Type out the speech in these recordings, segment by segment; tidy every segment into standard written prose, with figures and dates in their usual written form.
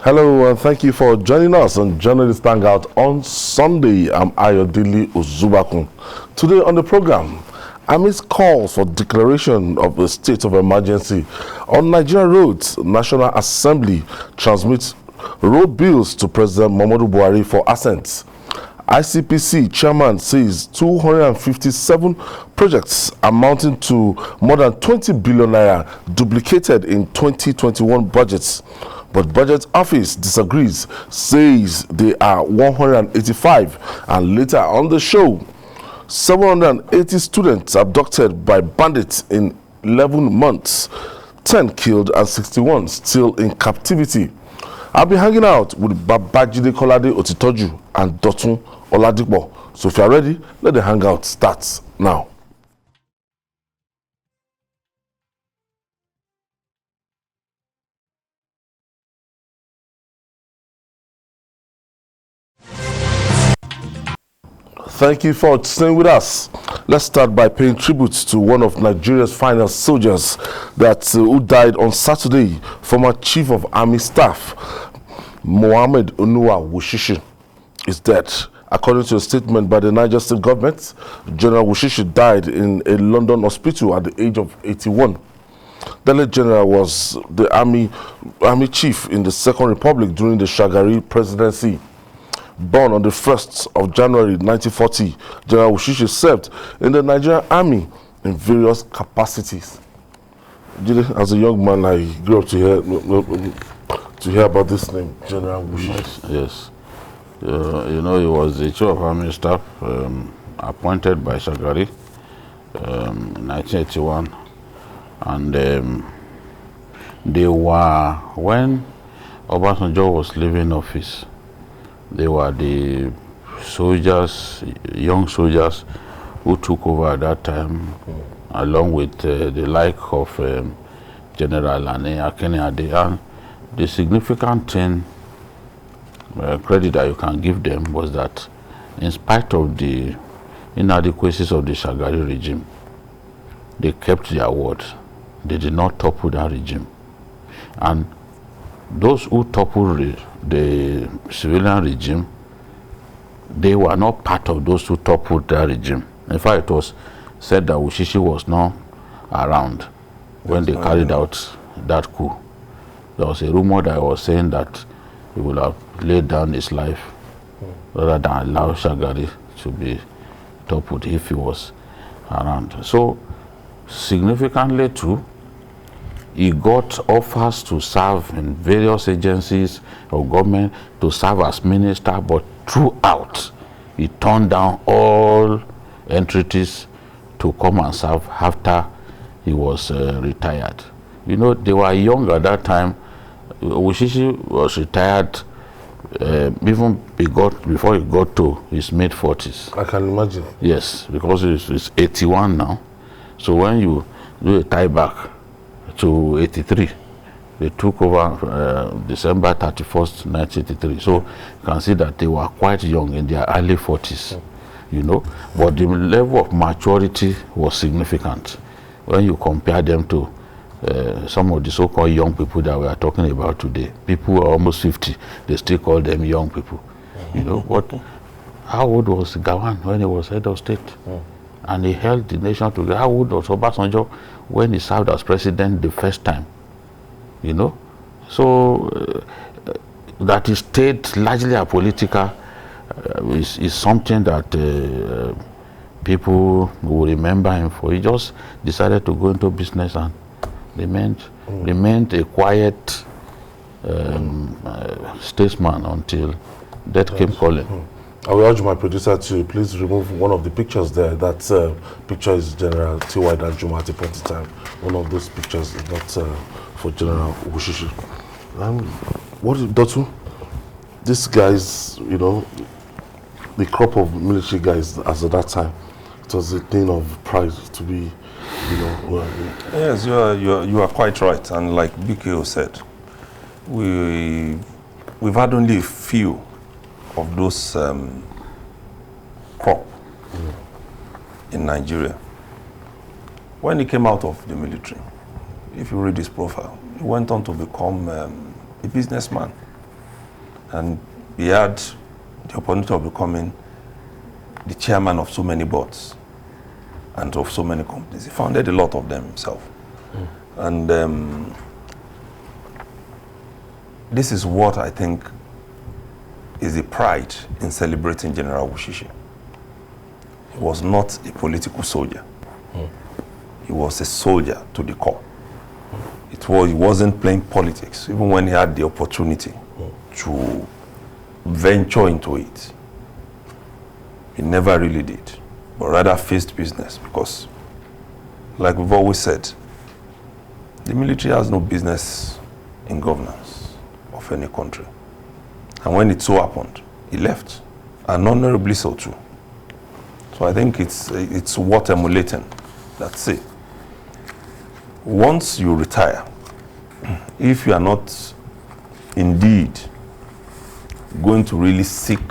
Hello and thank you for joining us on Journalist Hangout on Sunday. I'm Ayodele Ozubakun. Today on the program, amidst calls for declaration of a state of emergency on Nigerian roads, National Assembly transmits road bills to President Muhammadu Buhari for assent. ICPC chairman says 257 projects amounting to more than 20 billion naira duplicated in 2021 budgets. But Budget Office disagrees, says they are 185. And later on the show, 780 students abducted by bandits in 11 months, 10 killed and 61 still in captivity. I'll be hanging out with Babajide Kolade Otitoju and Dotun Oladipo. So if you're ready, let the hangout start now. Thank you for staying with us. Let's start by paying tribute to one of Nigeria's finest soldiers who died on Saturday, former Chief of Army Staff, Mohammed Onua Wushishi, is dead. According to a statement by the Niger State government, General Wushishi died in a London hospital at the age of 81. The late general was the army chief in the Second Republic during the Shagari presidency. Born on the 1st of January 1940, General Wushishi served in the Nigerian Army in various capacities. As a young man, I grew up to hear about this name, General Wushishi. Yes. You know, he was the Chief of Army Staff appointed by Shagari in 1981. And they were, when Obasanjo was leaving office, they were the soldiers, young soldiers who took over at that time, along with the like of General Akeneade. And the significant thing, credit that you can give them, was that in spite of the inadequacies of the Shagari regime, they kept their word. They did not topple that regime. And those who toppled the civilian regime, they were not part of those who toppled that regime. In fact, it was said that Wushishi was not around when they carried out that coup. There was a rumor that was saying that he would have laid down his life rather than allow Shagari to be toppled if he was around. So, significantly too, he got offers to serve in various agencies of government, to serve as minister, but throughout, he turned down all entreaties to come and serve after he was retired. You know, they were young at that time. Wushishi was retired even before he got to his mid-40s. I can imagine. Yes, because he's 81 now. So when you do a tie back to 83, they took over December 31st, 1983. So you can see that they were quite young, in their early 40s, you know. But the level of maturity was significant when you compare them to some of the so-called young people that we are talking about today. People who are almost 50, they still call them young people, you know. But how old was Gawan when he was head of state? And he held the nation together? How old was Obasanjo when he served as president the first time? You know? So that he stayed largely apolitical is something that people will remember him for. He just decided to go into business and remained a quiet statesman until death came calling. I will urge my producer to please remove one of the pictures there. That picture is General T.Y. Danjuma at a point in time. One of those pictures is not for General Wushishi. What is Dotu? These guys, you know, the crop of military guys as at that time, it was a thing of pride to be, you know. Yes, you are quite right. And like BKO said, we've had only a few of those crop in Nigeria. When he came out of the military, if you read his profile, he went on to become a businessman. And he had the opportunity of becoming the chairman of so many boards and of so many companies. He founded a lot of them himself. And this is what I think is the pride in celebrating General Wushishi. He was not a political soldier. He was a soldier to the core. He wasn't playing politics, even when he had the opportunity to venture into it. He never really did, but rather faced business, because, like we've always said, the military has no business in governance of any country. And when it so happened, he left, and honorably so too. So I think it's worth emulating. That's it. Once you retire, if you are not indeed going to really seek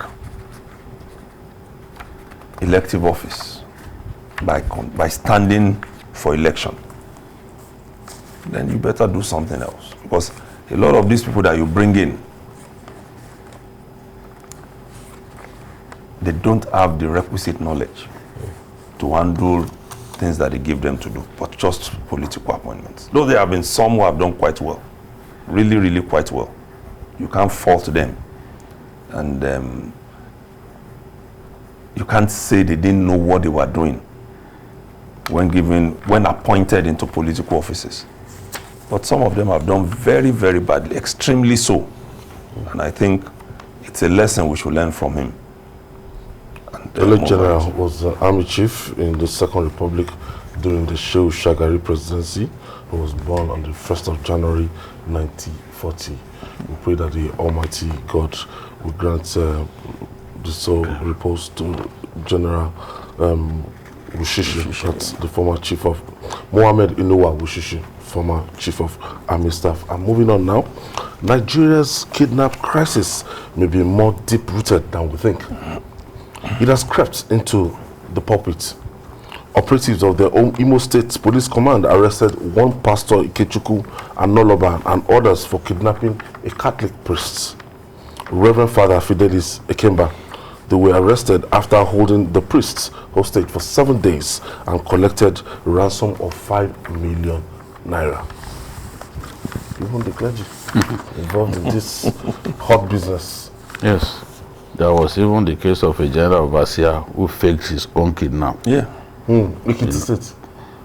elective office by standing for election, then you better do something else. Because a lot of these people that you bring in, they don't have the requisite knowledge to handle things that they give them to do, but just political appointments. Though there have been some who have done quite well, really, really quite well. You can't fault them. And you can't say they didn't know what they were doing when appointed into political offices. But some of them have done very, very badly, extremely so. And I think it's a lesson we should learn from him. The late general was the army chief in the Second Republic during the Shehu Shagari presidency. He was born on the 1st of January 1940. We pray that the Almighty God will grant the soul repose to General Wushishi, that's the former chief of Mohammed Inuwa Wushishi, former chief of army staff. And moving on now, Nigeria's kidnap crisis may be more deep-rooted than we think. It has crept into the pulpit. Operatives of the Imo State Police Command arrested one pastor, Okechukwu, and Noloba, and others for kidnapping a Catholic priest, Reverend Father Fidelis Ekemba. They were arrested after holding the priests hostage for 7 days and collected a ransom of 5 million naira. Even the clergy involved in this hot business. Yes. There was even the case of a general overseer who faked his own kidnap. Yeah. Ekiti State.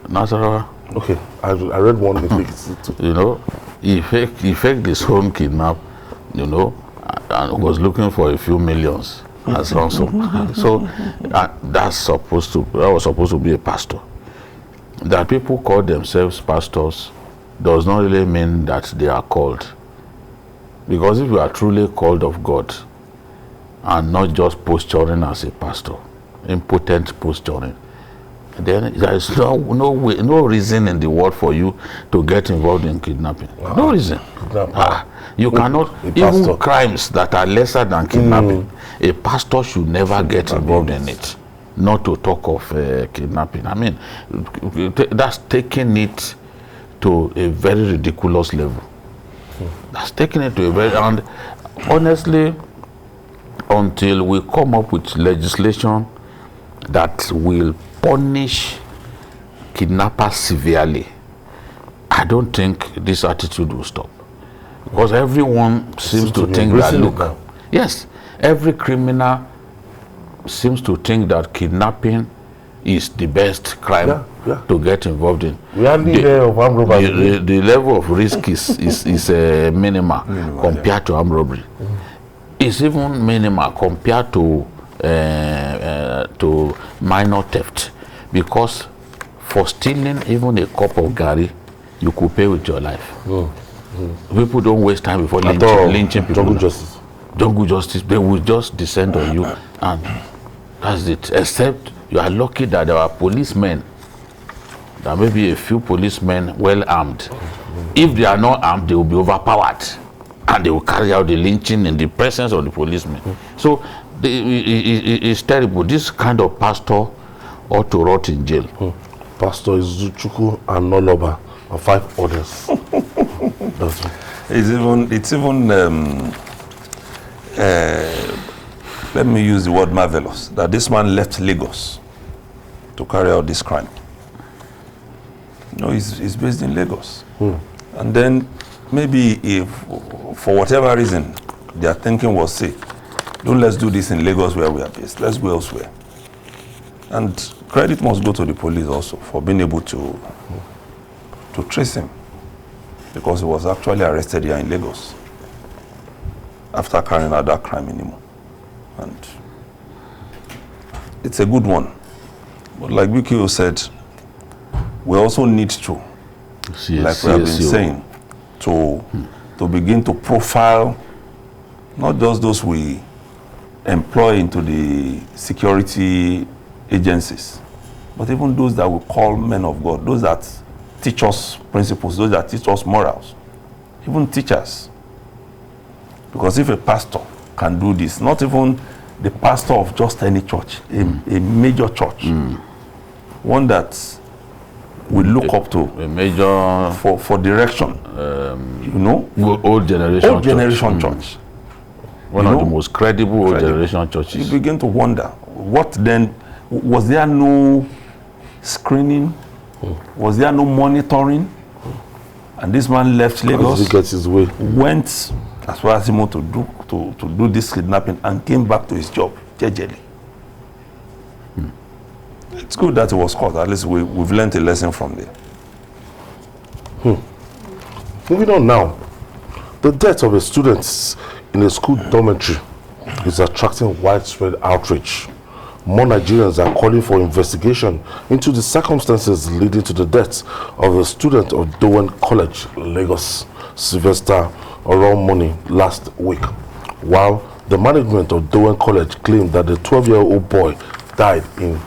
Nasarawa. Okay, I read one in Ekiti State too. You know, he faked his own kidnap, you know, and was looking for a few millions as ransom. So that was supposed to be a pastor. That people call themselves pastors does not really mean that they are called. Because if you are truly called of God, and not just posturing as a pastor, impotent posturing, then there is no reason in the world for you to get involved in kidnapping. No reason. You cannot, even crimes that are lesser than kidnapping, a pastor should never get involved in it, not to talk of kidnapping. I mean, that's taking it to a very ridiculous level. That's taking it to a very, and honestly, until we come up with legislation that will punish kidnappers severely, I don't think this attitude will stop. Because everyone seems to think that, look, yes, every criminal seems to think that kidnapping is the best crime to get involved in. We are the level of risk is minimal compared to armed robbery. It's even minimal compared to minor theft, because for stealing even a cup of garri, you could pay with your life. People don't waste time before lynching people. Jungle justice, they will just descend on you, and that's it. Except you are lucky that there are policemen. There may be a few policemen well armed. If they are not armed, they will be overpowered, and they will carry out the lynching in the presence of the policemen. So it's terrible. This kind of pastor ought to rot in jail. Pastor Okechukwu and Noloba and 5 others. It's even let me use the word marvelous, that this man left Lagos to carry out this crime. No, he's based in Lagos. And then maybe if, for whatever reason, their thinking was, say, let's do this in Lagos where we are based. Let's go elsewhere. And credit must go to the police also for being able to trace him, because he was actually arrested here in Lagos after carrying out that crime in Imo. And it's a good one. But like BKO said, we also need to, like we have been saying, to begin to profile not just those we employ into the security agencies, but even those that we call men of God, those that teach us principles, those that teach us morals, even teachers. Because if a pastor can do this, not even the pastor of just any church, a major church, one that we look up to, a major for direction, you know, old generation church. One of the most credible old generation churches. You begin to wonder, what then? Was there no screening? Was there no monitoring? And this man left Lagos, he gets his way, went as far as Imo to do this kidnapping, and came back to his job, jejely. It's good that it was caught. At least we've learned a lesson from there. Moving on now, the death of a student in a school dormitory is attracting widespread outrage. More Nigerians are calling for investigation into the circumstances leading to the death of a student of Dowen College, Lagos, Sylvester Oromoni, last week, while the management of Dowen College claimed that the 12-year-old boy died in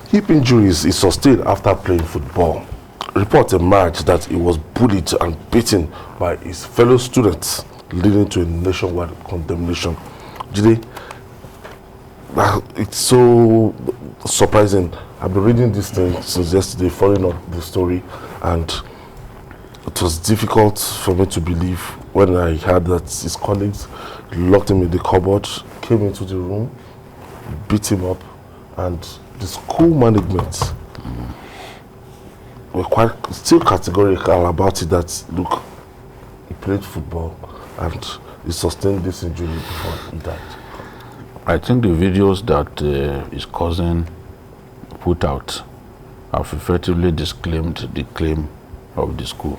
hip injuries he sustained after playing football. Reports emerged that he was bullied and beaten by his fellow students, leading to a nationwide condemnation. Jide, it's so surprising. I've been reading this thing since yesterday, following up the story, and it was difficult for me to believe when I heard that his colleagues locked him in the cupboard, came into the room, beat him up, and the school management were quite still categorical about it, that look, he played football and he sustained this injury before he died. I think the videos that his cousin put out have effectively disclaimed the claim of the school.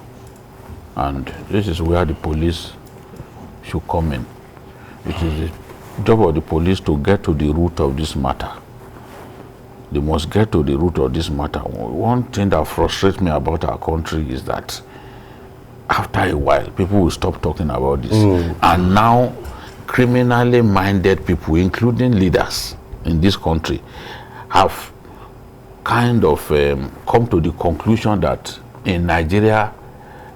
And this is where the police should come in. It is the job of the police to get to the root of this matter. They must get to the root of this matter. One thing that frustrates me about our country is that after a while, people will stop talking about this. And now, criminally minded people, including leaders in this country, have kind of come to the conclusion that in Nigeria,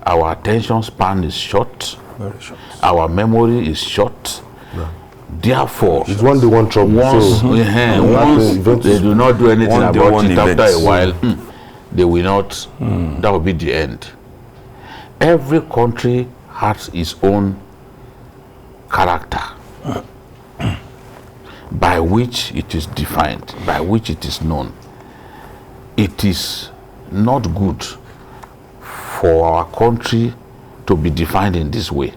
our attention span is short, Very short. our memory is short. Yeah. Therefore, It's one day, one trouble. once, So, once they do not do anything One day, about one it event. after a while, they will not, that will be the end. Every country has its own character by which it is defined, by which it is known. It is not good for our country to be defined in this way.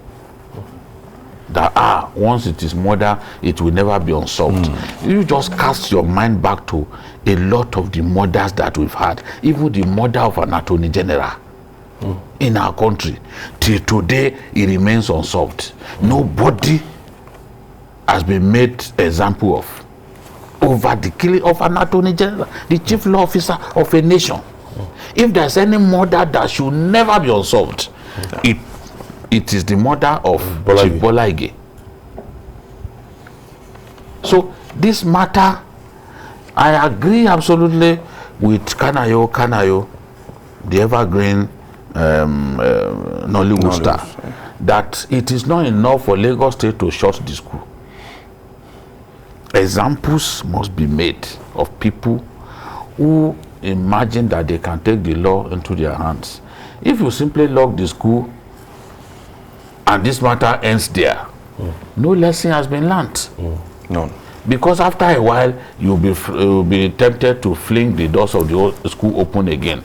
That once it is murder, it will never be unsolved. You just cast your mind back to a lot of the murders that we've had, even the murder of an attorney general in our country. Till today, it remains unsolved. Nobody has been made example of over the killing of an attorney general, the chief law officer of a nation. If there's any murder that should never be unsolved, it is the murder of Chief Bola Ige. So this matter, I agree absolutely with Kanayo, the evergreen Nollywood star, that it is not enough for Lagos State to shut the school. Examples must be made of people who imagine that they can take the law into their hands. If you simply lock the school and this matter ends there, No lesson has been learnt. None. Because after a while, you'll be tempted to fling the doors of the old school open again.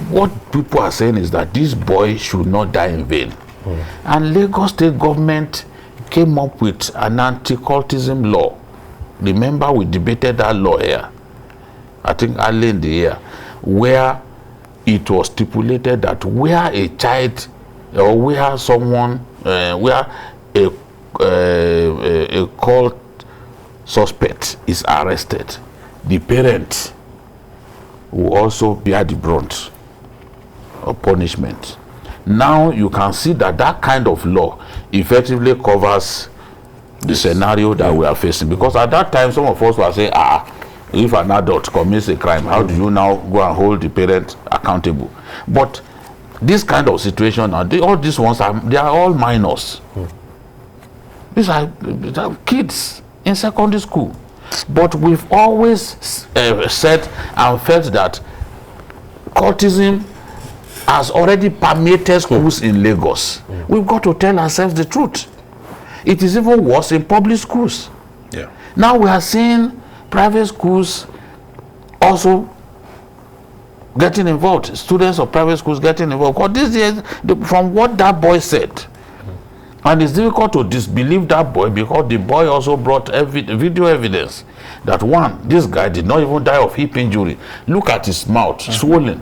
What people are saying is that this boy should not die in vain. And Lagos State government came up with an anti-cultism law. Remember, we debated that law here, I think early in the year, where it was stipulated that where a child or where someone, where a cult suspect is arrested, the parent will also bear the brunt of punishment. Now you can see that that kind of law effectively covers the scenario that we are facing, because at that time some of us were saying, if an adult commits a crime, how do you now go and hold the parent accountable? But this kind of situation, all these ones they are all minors. These are kids in secondary school. But we've always said and felt that cultism has already permeated schools in Lagos. We've got to tell ourselves the truth. It is even worse in public schools. Yeah. Now we are seeing private schools also getting involved. Students of private schools getting involved. Because this is from what that boy said. And it's difficult to disbelieve that boy, because the boy also brought video evidence that one, this guy did not even die of hip injury. Look at his mouth, swollen,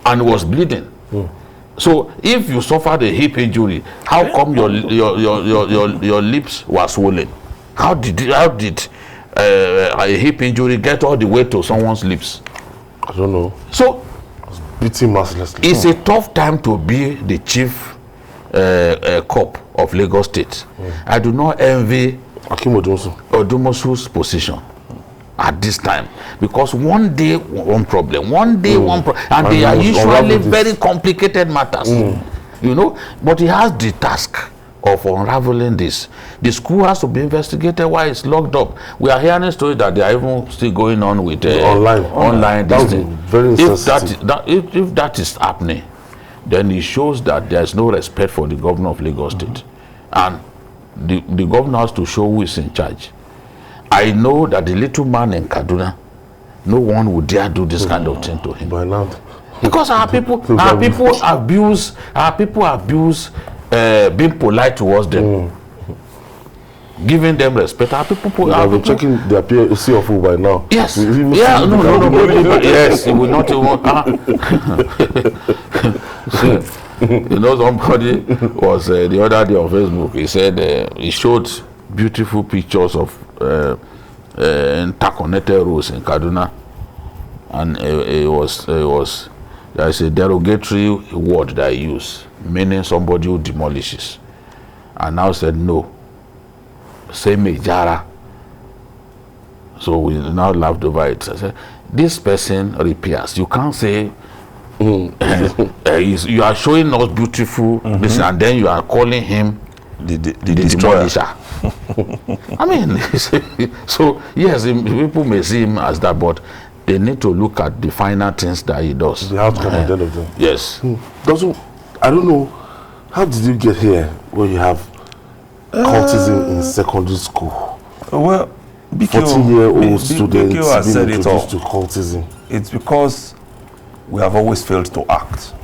and was bleeding. So if you suffered a hip injury, how come your lips were swollen? How did a hip injury get all the way to someone's lips? I don't know. So Beating mercilessly. it's a tough time to be the chief cop of Lagos State. I do not envy Akim Odumosu's position at this time, because one day one problem, and they are usually very complicated matters, you know. But he has the task of unraveling this. The school has to be investigated while it's locked up. We are hearing stories that they are even still going on with online. That was very insensitive. If that is happening, then it shows that there is no respect for the governor of Lagos State, and the governor has to show who is in charge. I know that the little man in Kaduna, no one would dare do this kind of thing to him. By now, because our people abuse being polite towards them, giving them respect. Our people have been checking their PLC of who by now. Yes. No. Yes, it will not even. You know, somebody was the other day on Facebook. He said he showed beautiful pictures of interconnected roads in Kaduna, and it was there is a derogatory word that I use, meaning somebody who demolishes, and now said no, say Mejara. So we now laughed over it. I said, this person repairs. You can't say you are showing us beautiful this, and then you are calling him the demolisher. I mean, so yes, people may see him as that, but they need to look at the finer things that he does. The outcome at the end of them. Yes. I don't know, how did you get here where you have cultism in secondary school? Well, 14-year-old students has being said it all. introduced to cultism. It's because we have always failed to act.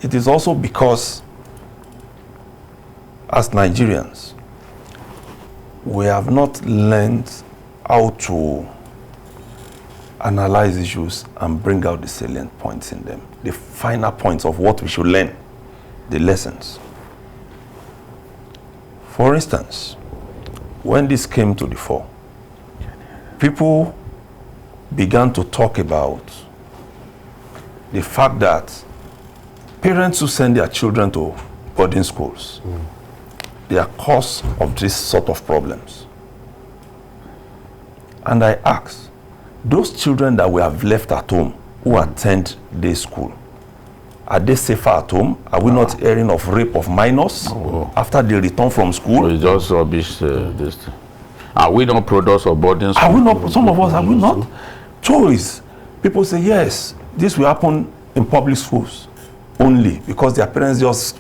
It is also because, as Nigerians, we have not learned how to analyze issues and bring out the salient points in them, the finer points of what we should learn, the lessons. For instance, when this came to the fore, people began to talk about the fact that parents who send their children to boarding schools, they are cause of this sort of problems. And I ask, those children that we have left at home who attend day school, are they safer at home? Are we not hearing of rape of minors after they return from school? We just rubbish this. Are we not products of boarding school? Are we not? Some of us, are we not? Choice. People say, yes, this will happen in public schools only because their parents just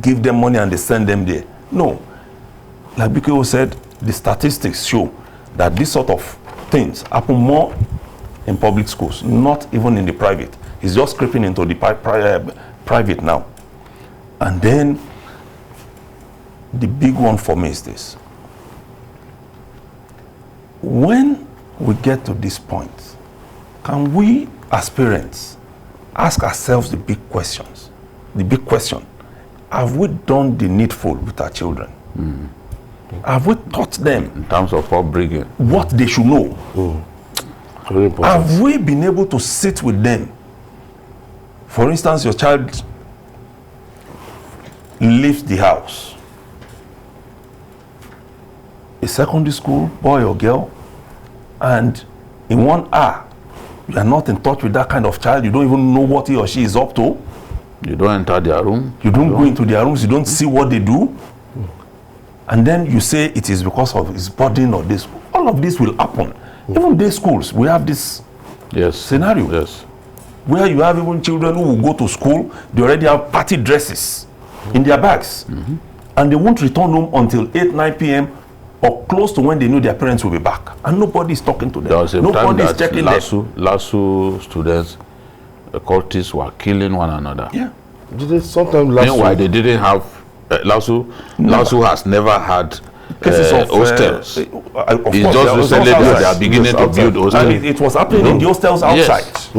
give them money and they send them there. No. like BKO said, the statistics show that this sort of things happen more in public schools, not even in the private. It's just creeping into the private now. And then the big one for me is this. When we get to this point, can we as parents ask ourselves the big questions? The big question, have we done the needful with our children? Have we taught them In terms of upbringing. what they should know? Very important. Have we been able to sit with them? For instance, your child leaves the house. A secondary school boy or girl, and in 1 hour, you are not in touch with that kind of child. You don't even know what he or she is up to. You don't enter their room. You don't go into their rooms. You don't see what they do. And then you say it is because of his burden or this. All of this will happen. Even day schools, we have this Yes. scenario. Yes. Where you have even children who will go to school, they already have party dresses in their bags. And they won't return home until 8, 9 p.m. or close to when they know their parents will be back. And nobody is talking to them. There was a time Nobody is that checking them. LASU students, the cultists were killing one another. Yeah. Did they sometimes last Meanwhile, week? they didn't have LASU has never had Cases of hostels. of It's course, just there was recently also that they are outside. beginning Yes, to build outside. hostels. And it was happening in the hostels outside. Yes.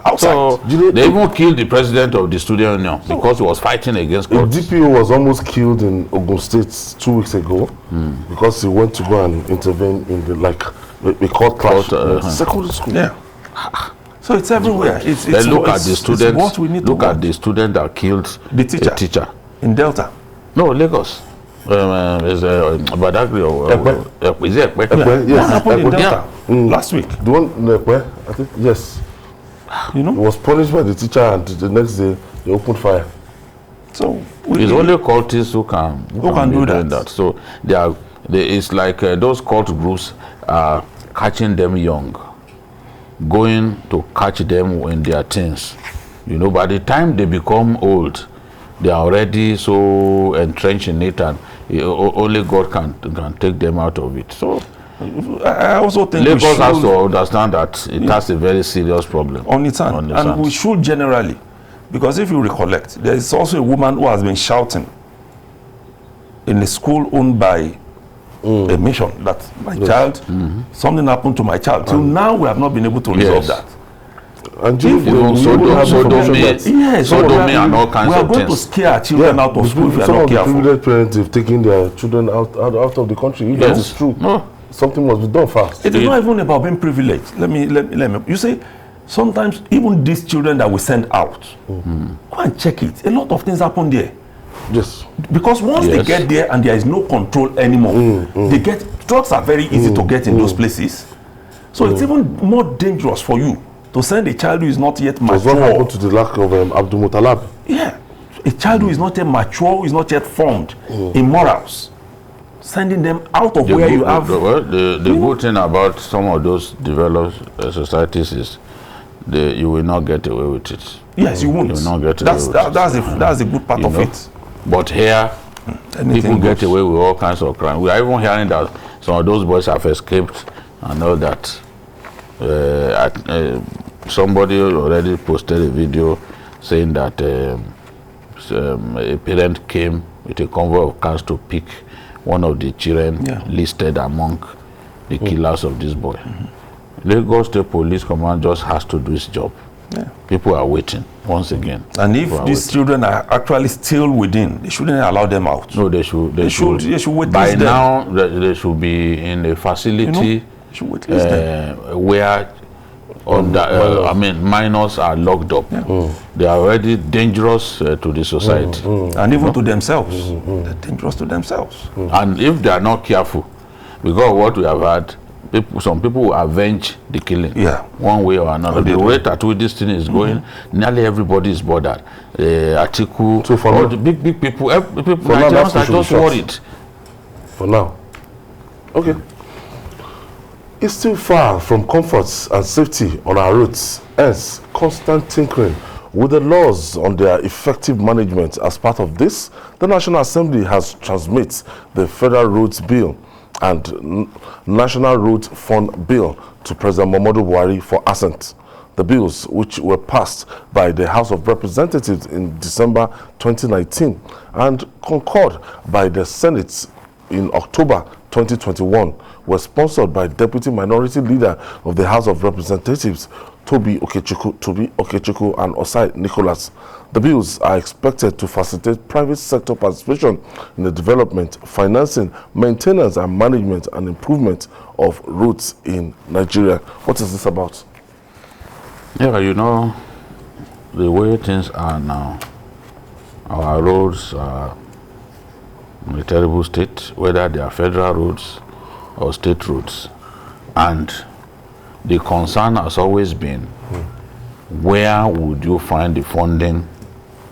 Outside. So they even killed the president of the student union because he was fighting against A cultists. DPO was almost killed in Ogun State 2 weeks ago because he went to go and intervene in the we call clash secondary school. Yeah. So it's everywhere. It's Then look at it's- the it's student. what we need to Look at watch. the student that killed The teacher. a teacher. In Delta. No, Lagos. Is Badagry or is it Ekpe? Ekpe, yes. What happened in Ekpe. Delta last week? The one in Ekpe, I think, yes. You He know? was punished by the teacher and the next day they opened fire. So It's only cultists who can do be doing that. that. So it's like those cult groups are catching them young, going to catch them when they are teens. You know, by the time they become old, they are already so entrenched in it, and only God can take them out of it. So I also think we Lagos has should, to understand that it has a very serious problem on its hand. And we should generally, because if you recollect, there is also a woman who has been shouting in a school owned by a mission that my child, something happened to my child. Till now, we have not been able to resolve Yes. that. And If you we will have information sodomy, that Yes, sodomy and all kinds we are of going to things. scare our children out of school if we are some not of the careful. privileged parents have taken their children out of the country. If that Yes. is true, No. something must be done fast. It is not even about being privileged. Let me. You say, sometimes even these children that we send out, go and check it. A lot of things happen there. Yes. Because once they Yes. get there and there is no control anymore, drugs are very easy to get in those places. So it's even more dangerous for you to send a child who is not yet Because what mature. happened to the lack of Abdul Muttalab? Yeah, a child who is not yet mature, who is not yet formed in morals, sending them out of where you have. The good thing about some of those developed societies is you will not get away with it. Yes, you won't. You will not get away with it. That's the good part You of know? it. But here, people get goes. away with all kinds of crime. We are even hearing that some of those boys have escaped and all that. Somebody already posted a video saying that a parent came with a convoy of cars to pick one of the children listed among the killers of this boy. Lagos State Police Command just has to do its job. Yeah. People are waiting once again. And if People are these waiting. children are actually still within, they shouldn't allow them out. No, they should witness by them. now they should be in a facility They should witness them. where minors are locked up. They are already dangerous to the society. And even to themselves. They're dangerous to themselves. And if they are not careful, because of what we have had, some people will avenge the killing one way or another. The rate at which this thing is going, nearly everybody is bothered. Atiku, So for all now- the big people, people For now, Nigerians that's are social just shots. worried. For now. Okay. It's still far from comforts and safety on our roads. Hence, constant tinkering With the laws on their effective management as part of this, the National Assembly has transmitted the Federal Roads Bill and National Road Fund Bill to President Muhammadu Buhari for assent. The bills, which were passed by the House of Representatives in December 2019 and concurred by the Senate in October 2021, were sponsored by Deputy Minority Leader of the House of Representatives, Toby Okechukwu and Osai Nicholas. The bills are expected to facilitate private sector participation in the development, financing, maintenance and management and improvement of roads in Nigeria. What is this about? Yeah, you know, the way things are now, our roads are in a terrible state, whether they are federal roads or state roads. And the concern has always been, where would you find the funding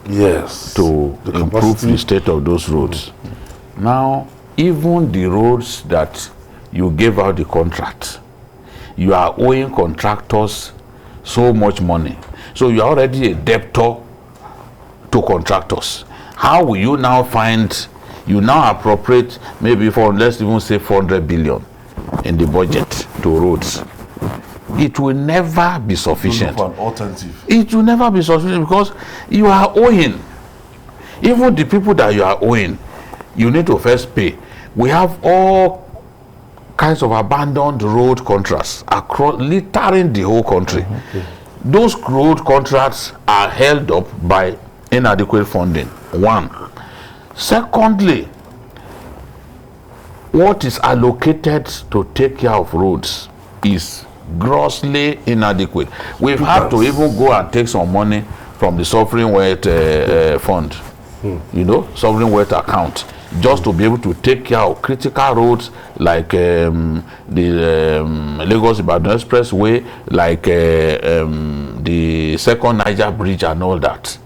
to improve the state of those roads? Now, even the roads that you gave out the contract, you are owing contractors so much money. So you are already a debtor to contractors. How will you now find, you now appropriate maybe for, let's even say 400 billion in the budget to roads? It will never be sufficient. For an alternative. It will never be sufficient because you are owing. Even the people that you are owing, you need to first pay. We have all kinds of abandoned road contracts across, littering the whole country. Those road contracts are held up by inadequate funding. One. Secondly, what is allocated to take care of roads is grossly inadequate. We've had to even go and take some money from the sovereign wealth fund, you know, sovereign wealth account, just to be able to take care of critical roads like the Lagos-Ibadan Expressway, like the second Niger Bridge and all that.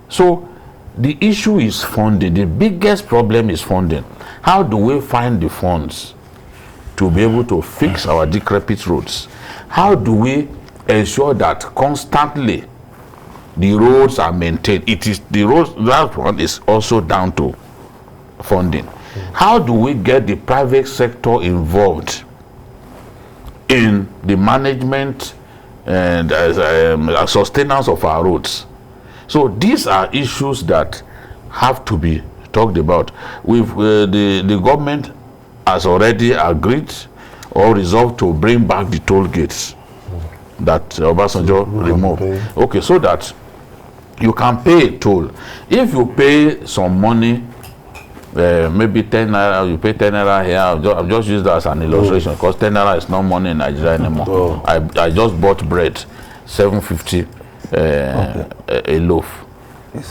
So the issue is funding. The biggest problem is funding. How do we find the funds to be able to fix our decrepit roads? How do we ensure that constantly the roads are maintained? It is the roads, that one is also down to funding. How do we get the private sector involved in the management and sustenance of our roads? So these are issues that have to be talked about. With the government has already agreed or resolved to bring back the toll gates that Obasanjo removed. Okay, so that you can pay a toll. If you pay some money, maybe 10 naira, you pay 10 naira here. I've just used that as an illustration because 10 naira is not money in Nigeria anymore. I just bought bread, 750 a loaf.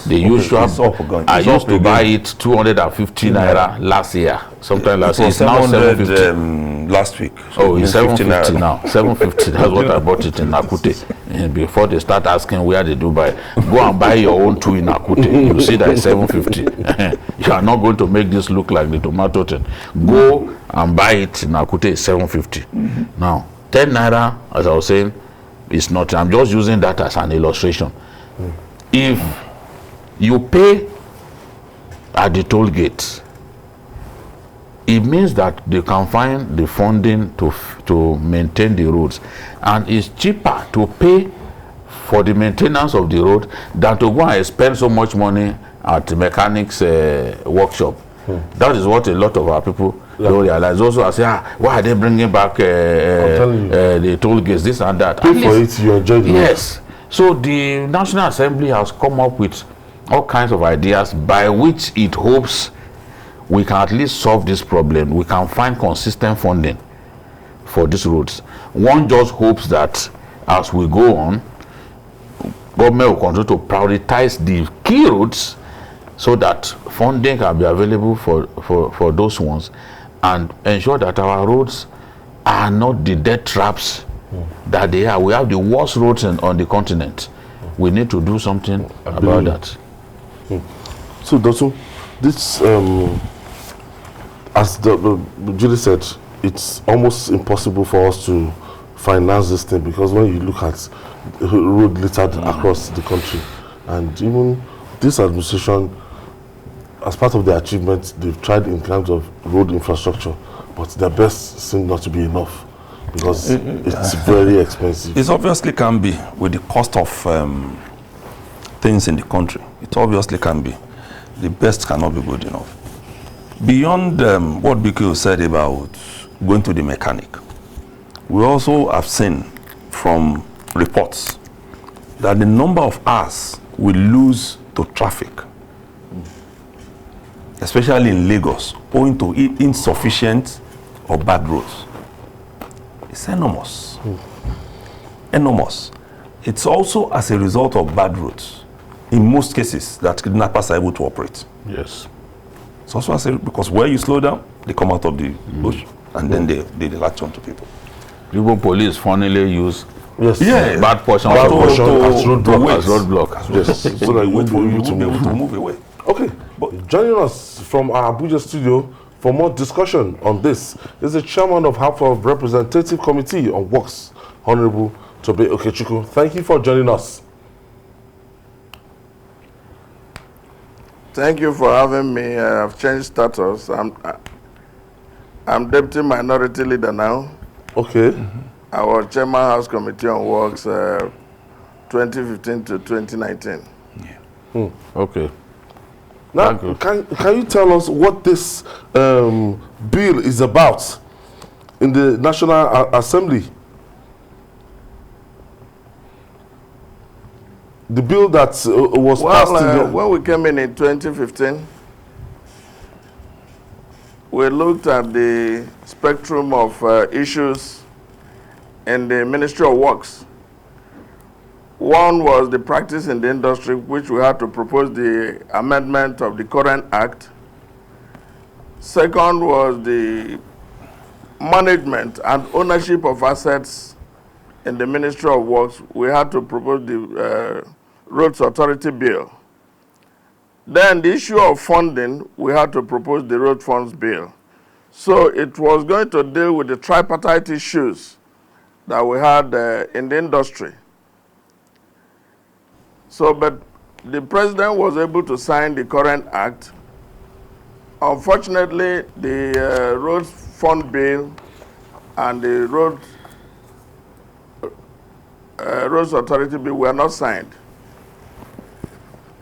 The usual, I used to buy it 250 naira last year. Sometime last year. It's now 750 last week. So it's 750 now. 750. That's what I bought it in Akute. And before they start asking where they do buy, go and buy your own two in Akute. You see that it's 750. You are not going to make this look like the tomato thing. Go and buy it in Akute. It's 750. Now 10 naira, as I was saying, is not. I'm just using that as an illustration. If you pay at the toll gate, it means that they can find the funding to maintain the roads, and it's cheaper to pay for the maintenance of the road than to go and spend so much money at the mechanics workshop. That is what a lot of our people don't realize. Also, I say, why are they bringing back the toll gates, this and that? Pay for it, you enjoy it. Yes. So the National Assembly has come up with all kinds of ideas by which it hopes we can at least solve this problem. We can find consistent funding for these roads. One just hopes that as we go on, government will continue to prioritize the key roads so that funding can be available for those ones, and ensure that our roads are not the death traps that they are. We have the worst roads on the continent. We need to do something about that. So, Dosu, this, as Judy said, it's almost impossible for us to finance this thing? Because when you look at road littered across the country, and even this administration, as part of their achievements, they've tried in terms of road infrastructure, but their best seems not to be enough because it's very expensive. It obviously can be with the cost of things in the country. It obviously can be. The best cannot be good enough. Beyond what BQ said about going to the mechanic, we also have seen from reports that the number of hours we lose to traffic, especially in Lagos, owing to insufficient or bad roads, it's enormous. Enormous. It's also as a result of bad roads, in most cases, that kidnappers are able to operate. Yes. It's also as a, because where you slow down, they come out of the bush, and then they latch on to people. Even police funnily use bad portion as roadblock. Yes, so that you won't be able to move away. Okay, but joining us from our Abuja studio for more discussion on this is the chairman of House of Representative Committee on Works, Honorable Toby Okechukwu. Thank you for joining us. Thank you for having me. I've changed status. I'm Deputy Minority Leader now. Okay. I was Chairman House Committee on Works 2015 to 2019. Yeah. Okay. Now, can you tell us what this bill is about in the National Assembly? The bill that was passed when we came in 2015, we looked at the spectrum of issues in the Ministry of Works. One was the practice in the industry, which we had to propose the amendment of the current act. Second was the management and ownership of assets in the Ministry of Works. We had to propose the Roads Authority Bill. Then the issue of funding, we had to propose the Road Funds Bill. So it was going to deal with the tripartite issues that we had in the industry. So, but the president was able to sign the current act. Unfortunately, the Road Fund Bill and the Roads Authority Bill were not signed.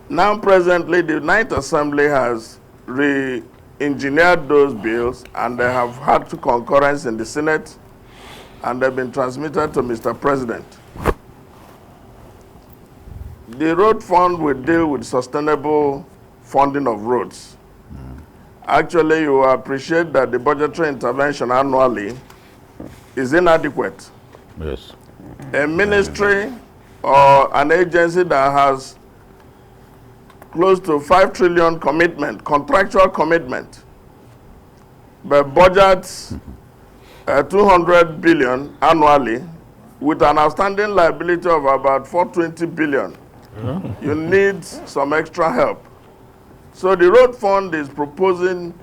Now, presently, the Ninth Assembly has re-engineered those bills, and they have had to concurrence in the Senate, and they've been transmitted to Mr. President. The road fund will deal with sustainable funding of roads. Actually, you appreciate that the budgetary intervention annually is inadequate. Yes. A ministry or an agency that has close to 5 trillion commitment, contractual commitment, but budgets 200 billion annually with an outstanding liability of about 420 billion. You need some extra help. So the road fund is proposing,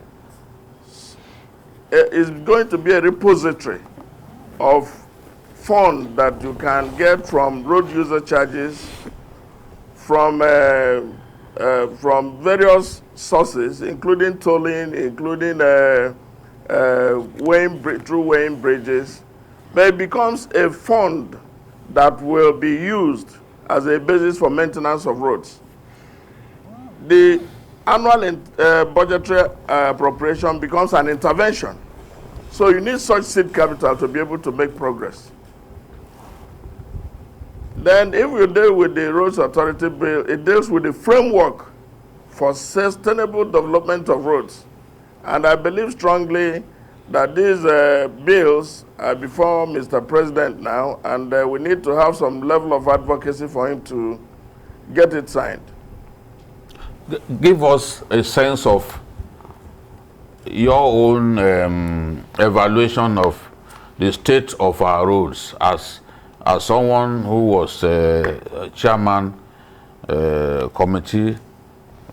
is going to be a repository of funds that you can get from road user charges, from various sources, including tolling, including through weighing bridges. But it becomes a fund that will be used as a basis for maintenance of roads. The annual budgetary appropriation becomes an intervention. So you need such seed capital to be able to make progress. Then if you deal with the Roads Authority Bill, it deals with the framework for sustainable development of roads. And I believe strongly that these bills are before Mr. President now, and we need to have some level of advocacy for him to get it signed. Give us a sense of your own evaluation of the state of our roads as someone who was chairman committee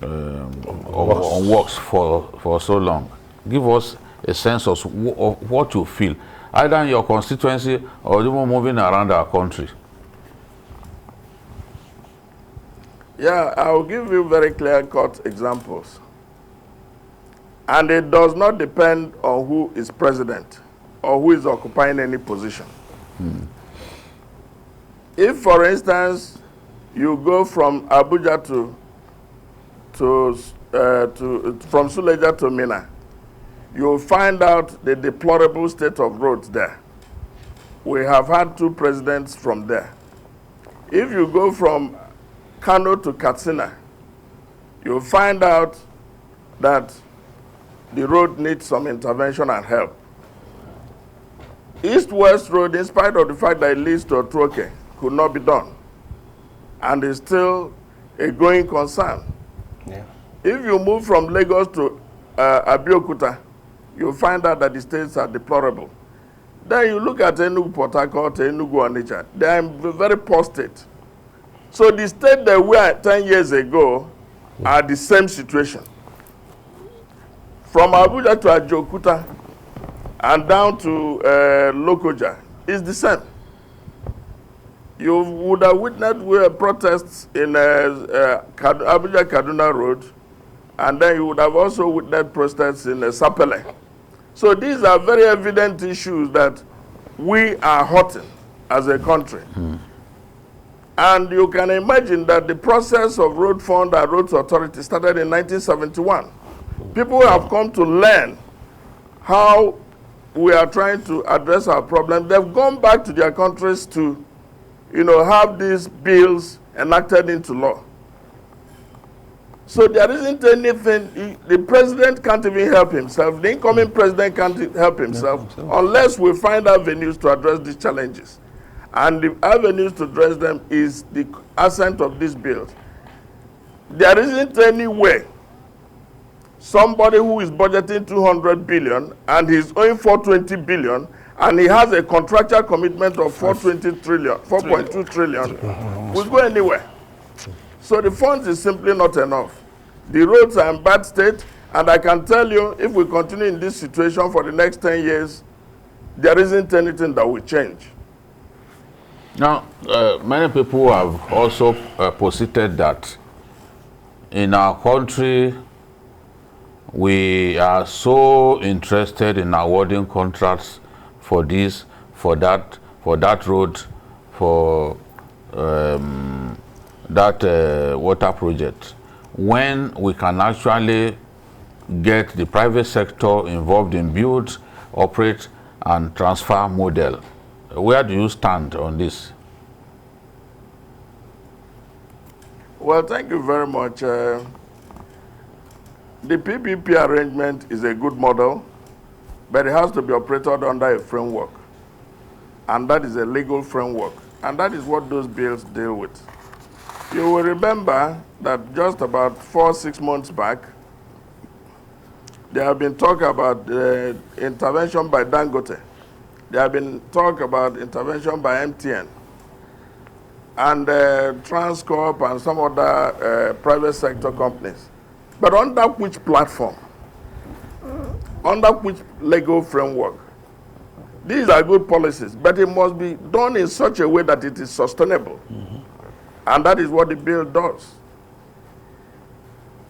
on works for so long. Give us a sense of what you feel either in your constituency or even moving around our country? Yeah, I'll give you very clear-cut examples. And it does not depend on who is president or who is occupying any position. If, for instance, you go from Abuja from Suleja to Mina, you'll find out the deplorable state of roads there. We have had 2 presidents from there. If you go from Kano to Katsina, you'll find out that the road needs some intervention and help. East-West Road, in spite of the fact that it leads to Otroke, could not be done. And is still a growing concern. Yeah. If you move from Lagos to Abeokuta, you'll find out that the states are deplorable. Then you look at Enugu, Port Harcourt, Enugu, Onitsha. They are in a very poor state. So the state that we were 10 years ago are the same situation. From Abuja to Abeokuta and down to Lokoja is the same. You would have witnessed protests in Abuja-Kaduna Road, and then you would have also witnessed protests in Sapele. So these are very evident issues that we are hurting as a country. And you can imagine that the process of Road Fund and Roads Authority started in 1971. People have come to learn how we are trying to address our problem. They've gone back to their countries to, have these bills enacted into law. So there isn't anything, the president can't even help himself, the incoming president can't help himself unless we find avenues to address these challenges. And the avenues to address them is the assent of this bill. There isn't any way somebody who is budgeting 200 billion and he's owing 420 billion and he has a contractual commitment of 4.2 trillion will go anywhere. So the funds is simply not enough. The roads are in bad state, and I can tell you, if we continue in this situation for the next 10 years, there isn't anything that will change. Now, many people have also posited that in our country, we are so interested in awarding contracts for this, for that road, for that water project, when we can actually get the private sector involved in build, operate, and transfer model. Where do you stand on this? Well, thank you very much. The PPP arrangement is a good model, but it has to be operated under a framework. And that is a legal framework. And that is what those bills deal with. You will remember that just about 4-6 months back, there have been talk about intervention by Dangote. There have been talk about intervention by MTN and Transcorp and some other private sector companies. But under which platform? Under which legal framework? These are good policies, but it must be done in such a way that it is sustainable. And that is what the bill does.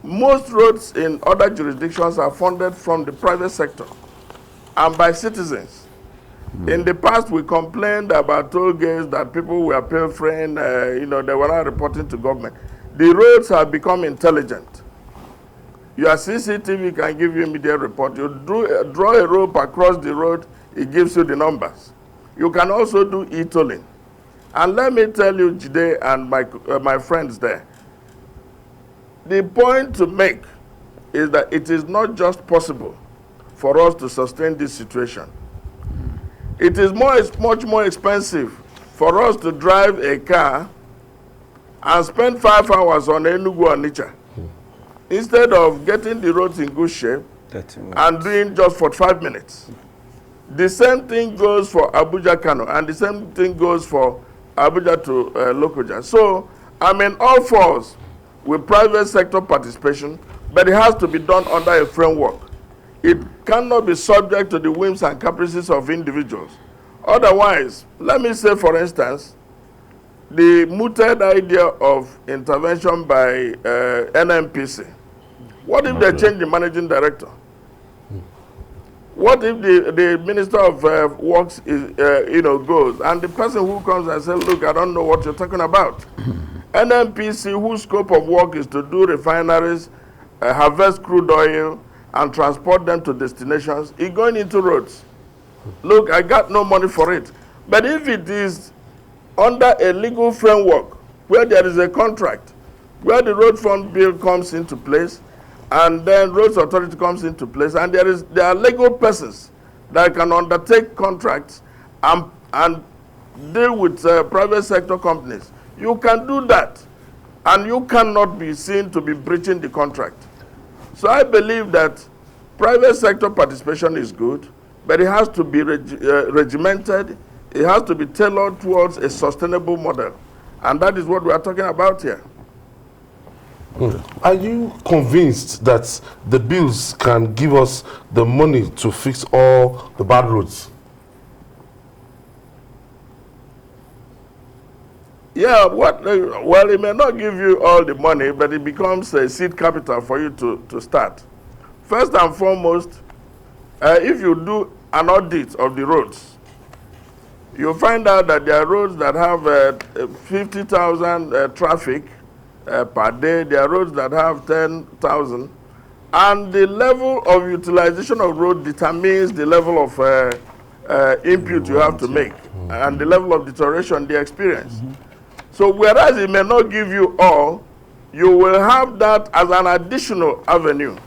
Most roads in other jurisdictions are funded from the private sector and by citizens. In the past, we complained about toll gates that people were pilfering, they were not reporting to government. The roads have become intelligent. Your CCTV can give you immediate report. You draw a rope across the road, it gives you the numbers. You can also do e-tolling. And let me tell you, Jide and my friends there, the point to make is that it is not just possible for us to sustain this situation. It is much more expensive for us to drive a car and spend 5 hours on Enugu and Onitsha instead of getting the roads in good shape and doing just 45 minutes. The same thing goes for Abuja Kano, and the same thing goes for Abuja to Lokoja. So I'm in all fours with private sector participation, but it has to be done under a framework. cannot be subject to the whims and caprices of individuals. Otherwise, let me say, for instance, the mooted idea of intervention by NNPC. What if they change the managing director? What if the Minister of Works is, goes, and the person who comes and says, look, I don't know what you're talking about. NNPC, whose scope of work is to do refineries, harvest crude oil, and transport them to destinations, is going into roads. Look, I got no money for it. But if it is under a legal framework where there is a contract, where the road fund bill comes into place, and then roads authority comes into place, and there are legal persons that can undertake contracts and deal with private sector companies, you can do that, and you cannot be seen to be breaching the contract. So I believe that private sector participation is good, but it has to be regimented. It has to be tailored towards a sustainable model, and that is what we are talking about here. Are you convinced that the bills can give us the money to fix all the bad roads? Yeah, well, it may not give you all the money, but it becomes a seed capital for you to start. First and foremost, if you do an audit of the roads, you'll find out that there are roads that have 50,000 traffic per day. There are roads that have 10,000. And the level of utilization of road determines the level of input you have to make and the level of deterioration they experience. So whereas it may not give you all, you will have that as an additional avenue,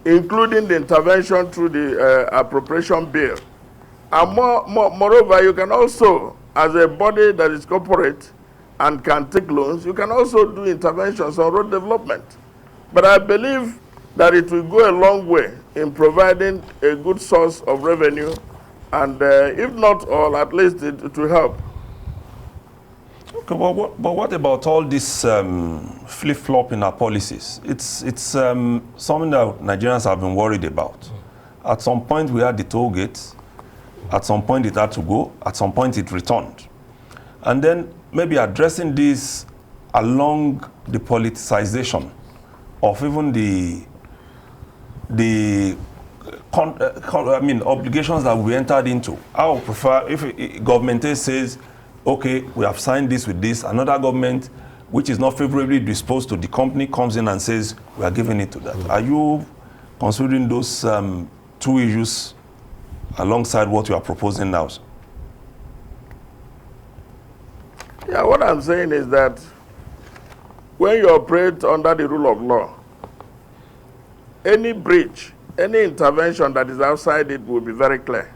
including the intervention through the appropriation bill. And moreover, you can also, as a body that is corporate and can take loans, you can also do interventions on road development. But I believe that it will go a long way in providing a good source of revenue, and if not all, at least it will help. Okay, but what about all this flip-flop in our policies? It's something that Nigerians have been worried about. At some point, we had the toll gates. At some point, it had to go. At some point, it returned. And then maybe addressing this along the politicization of even the obligations that we entered into. I would prefer if a government says, okay, we have signed this with this, another government which is not favorably disposed to the company comes in and says, we are giving it to that. Are you considering those two issues alongside what you are proposing now? Yeah, what I'm saying is that when you operate under the rule of law, any breach, any intervention that is outside it will be very clear.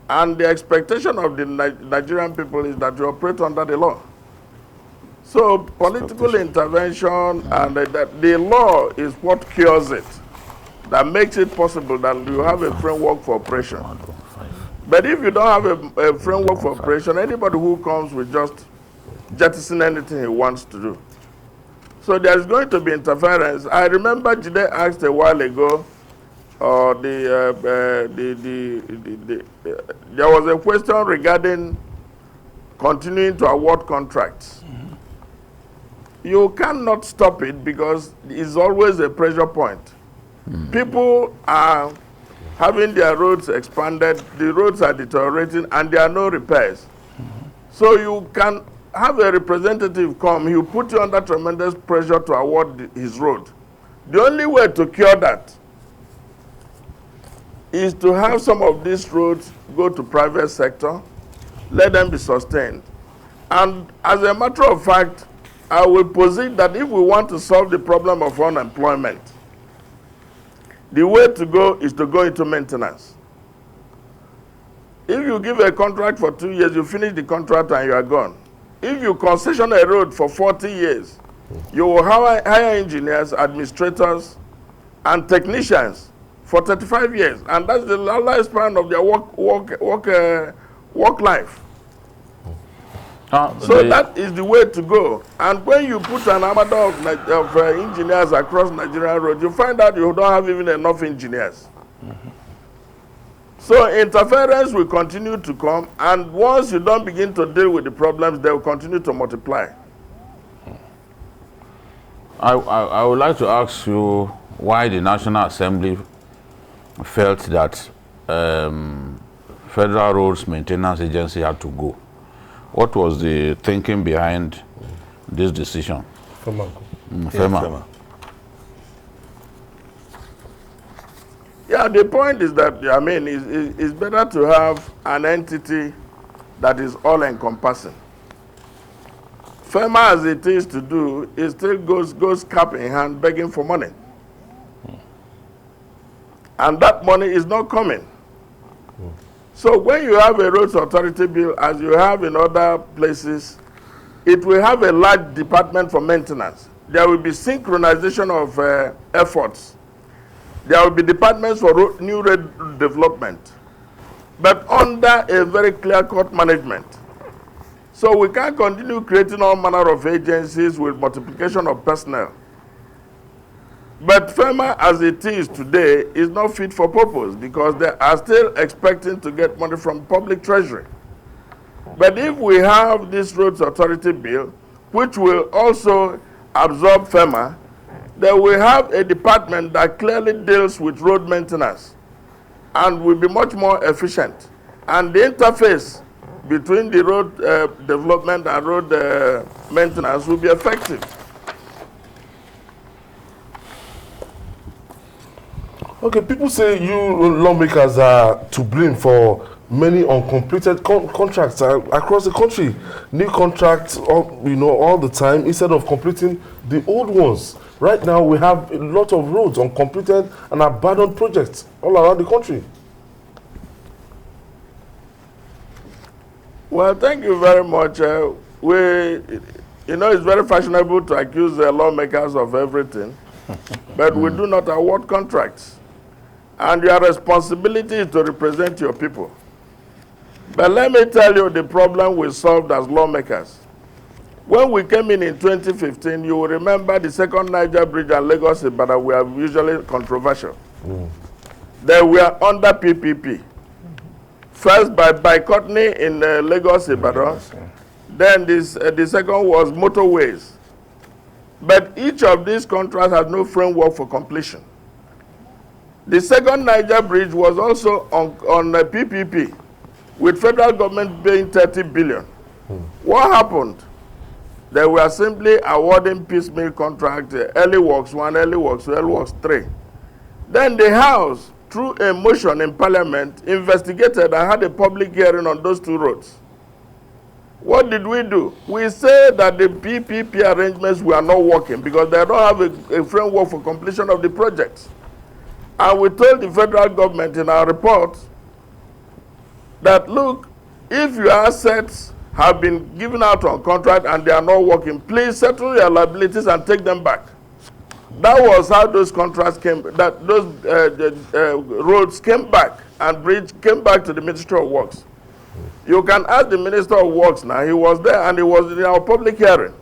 And the expectation of the Nigerian people is that you operate under the law. So political intervention and the law is what cures it, that makes it possible that you have a framework for operation. But if you don't have a framework for operation, anybody who comes will just jettison anything he wants to do. So there's going to be interference. I remember Jide asked a while ago, there was a question regarding continuing to award contracts. You cannot stop it because it's always a pressure point. People are having their roads expanded, the roads are deteriorating, and there are no repairs. So you can have a representative come, he'll put you under tremendous pressure to award his road. The only way to cure that is to have some of these roads go to private sector, let them be sustained. And as a matter of fact, I will posit that if we want to solve the problem of unemployment, the way to go is to go into maintenance. If you give a contract for 2 years, you finish the contract and you are gone. If you concession a road for 40 years, you will hire engineers, administrators, and technicians for 35 years. And that's the lifespan of their work life. So that is the way to go. And when you put an armada of engineers across Nigerian roads, you find out you don't have even enough engineers. So interference will continue to come, and once you don't begin to deal with the problems, they will continue to multiply. I would like to ask you why the National Assembly felt that Federal Roads Maintenance Agency had to go. What was the thinking behind this decision? FEMA. Yeah, the point is that, I mean, it's better to have an entity that is all-encompassing. FEMA, as it is to do, it still goes cap in hand begging for money. And that money is not coming. So when you have a roads authority bill, as you have in other places, it will have a large department for maintenance. There will be synchronization of efforts. There will be departments for new road development, but under a very clear-cut management. So we can't continue creating all manner of agencies with multiplication of personnel. But FEMA, as it is today, is not fit for purpose because they are still expecting to get money from public treasury. But if we have this roads authority bill, which will also absorb FEMA, then we have a department that clearly deals with road maintenance and will be much more efficient. And the interface between the road development and road maintenance will be effective. Okay, people say you lawmakers are to blame for many uncompleted contracts across the country. New contracts, all the time, instead of completing the old ones. Right now, we have a lot of roads, uncompleted and abandoned projects all around the country. Well, thank you very much. It's very fashionable to accuse the lawmakers of everything, but we do not award contracts. And your responsibility is to represent your people. But let me tell you the problem we solved as lawmakers. When we came in 2015, you will remember the second Niger Bridge and Lagos Ibadan were usually controversial. They were under PPP. First by Courtney in Lagos Ibadan, then the second was motorways. But each of these contracts has no framework for completion. The second Niger Bridge was also on a PPP, with federal government paying 30 billion. What happened? They were simply awarding piecemeal contract, early works 1, early works 2, early works 3. Then the House, through a motion in Parliament, investigated and had a public hearing on those two roads. What did we do? We said that the PPP arrangements were not working because they don't have a framework for completion of the projects. And we told the federal government in our report that, look, if your assets have been given out on contract and they are not working, please settle your liabilities and take them back. That was how those contracts came, that those roads came back and bridge came back to the Ministry of Works. You can ask the Minister of Works now. He was there and he was in our public hearing.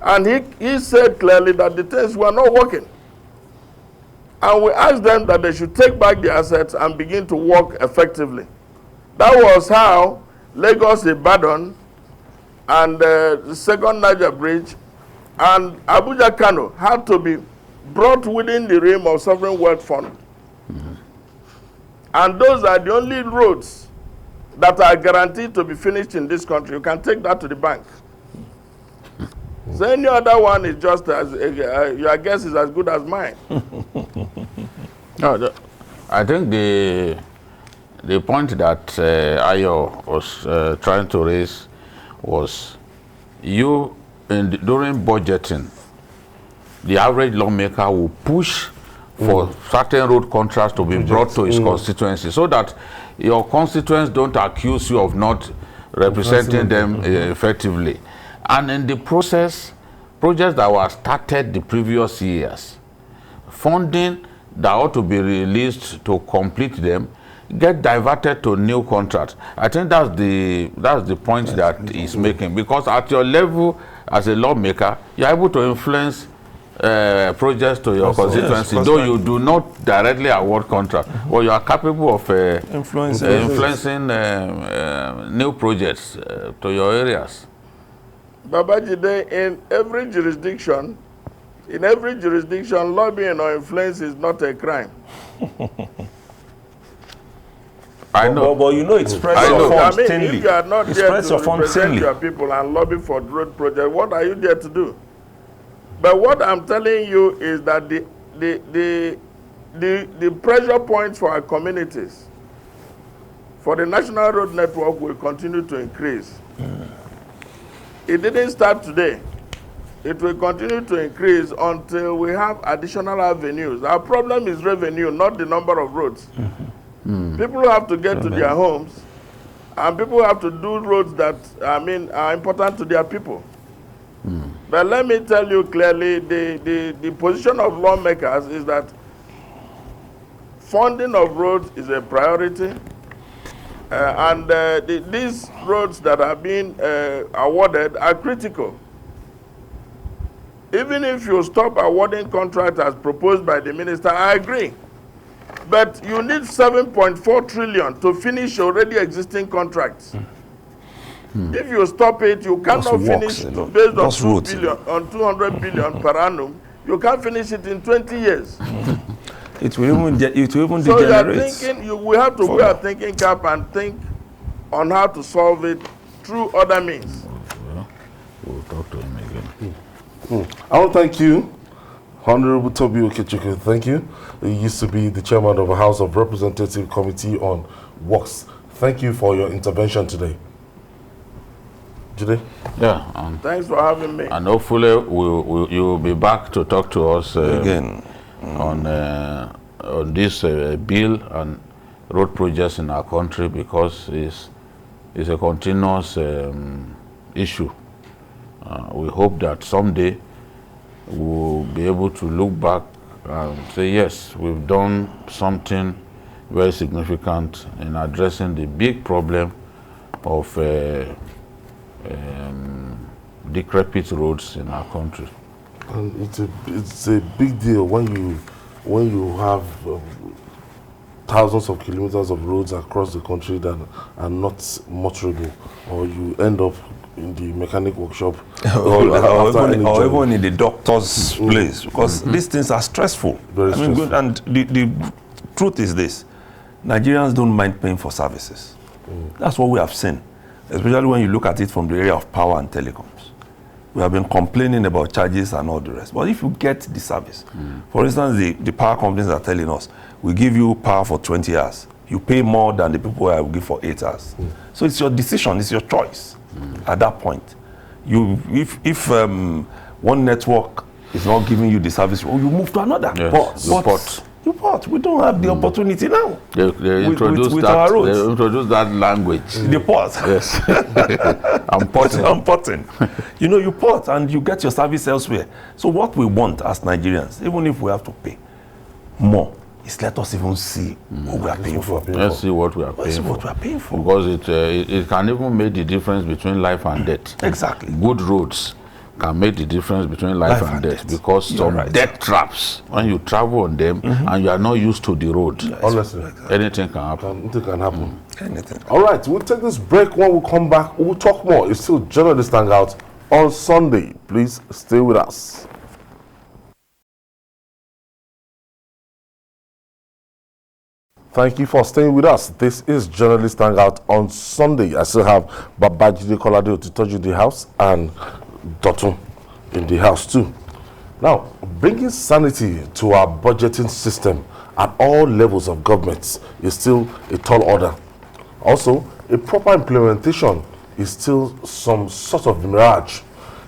And he said clearly that the things were not working. And we asked them that they should take back the assets and begin to work effectively. That was how Lagos Ibadan and the second Niger Bridge and Abuja Kano had to be brought within the realm of Sovereign Wealth Fund. And those are the only roads that are guaranteed to be finished in this country. You can take that to the bank. So any other one is just as, your guess is as good as mine. No, I think the point that Ayo was trying to raise was during budgeting, the average lawmaker will push for certain road contracts to be brought to his constituency so that your constituents don't accuse you of not representing them effectively. And in the process, projects that were started the previous years, funding that ought to be released to complete them get diverted to new contracts. I think that's the point that he's making, because at your level as a lawmaker, you're able to influence projects to your constituency, though you do not directly award contracts, but you are capable of influencing new projects to your areas. Babajide, in every jurisdiction, lobbying or influence is not a crime. I know. But you know, it spreads your funds thinly. If you are not there to represent your people and lobby for road projects, what are you there to do? But what I'm telling you is that the pressure points for our communities, for the national road network, will continue to increase. It didn't start today. It will continue to increase until we have additional avenues. Our problem is revenue, not the number of roads. People have to get to their homes, and people have to do roads that, are important to their people. But let me tell you clearly, the position of lawmakers is that funding of roads is a priority, and these roads that are being awarded are critical. Even if you stop awarding contracts as proposed by the minister, I agree. But you need 7.4 trillion to finish already existing contracts. If you stop it, you cannot finish based on 200 billion per annum. You can't finish it in 20 years. It will even So degenerate. we have to wear a thinking cap and think on how to solve it through other means. We'll talk to him again. I want to thank you, Honorable Toby Okechukwu. Thank you. He used to be the chairman of the House of Representative Committee on Works. Thank you for your intervention today. Jide? Yeah. Thanks for having me. And hopefully you'll be back to talk to us Again. on this bill and road projects in our country, because it's a continuous issue. We hope that someday we'll be able to look back and say, yes, we've done something very significant in addressing the big problem of decrepit roads in our country. And it's a big deal when you have thousands of kilometers of roads across the country that are not motorable, or you end up in the mechanic workshop or even in the doctor's place, because these things are stressful. Very stressful. Good. And the truth is this: Nigerians don't mind paying for services. That's what we have seen, especially when you look at it from the area of power and telecoms. We have been complaining about charges and all the rest. But if you get the service, for instance, the power companies are telling us, we give you power for 20 hours. You pay more than the people I will give for 8 hours. So it's your decision, it's your choice. At that point, if one network is not giving you the service, you move to another. Yes, You port. We don't have the opportunity now. They introduced that language. The port. Yes. I'm porting. You port and you get your service elsewhere. So what we want as Nigerians, even if we have to pay more, is let us even see what we are paying for. Let's see what we are paying for. Because it can even make the difference between life and death. Exactly. Good roads can make the difference between life and death, because some death traps, when you travel on them and you are not used to the road, honestly, anything can happen. Anything can happen. Anything. All right, we'll take this break. When we come back, we'll talk more. It's still Journalist Hangout on Sunday. Please stay with us. Thank you for staying with us. This is Journalist Hangout on Sunday. I still have Babajide Kolade to touch the house and Dotun in the house too. Now, bringing sanity to our budgeting system at all levels of government is still a tall order. Also, a proper implementation is still some sort of mirage.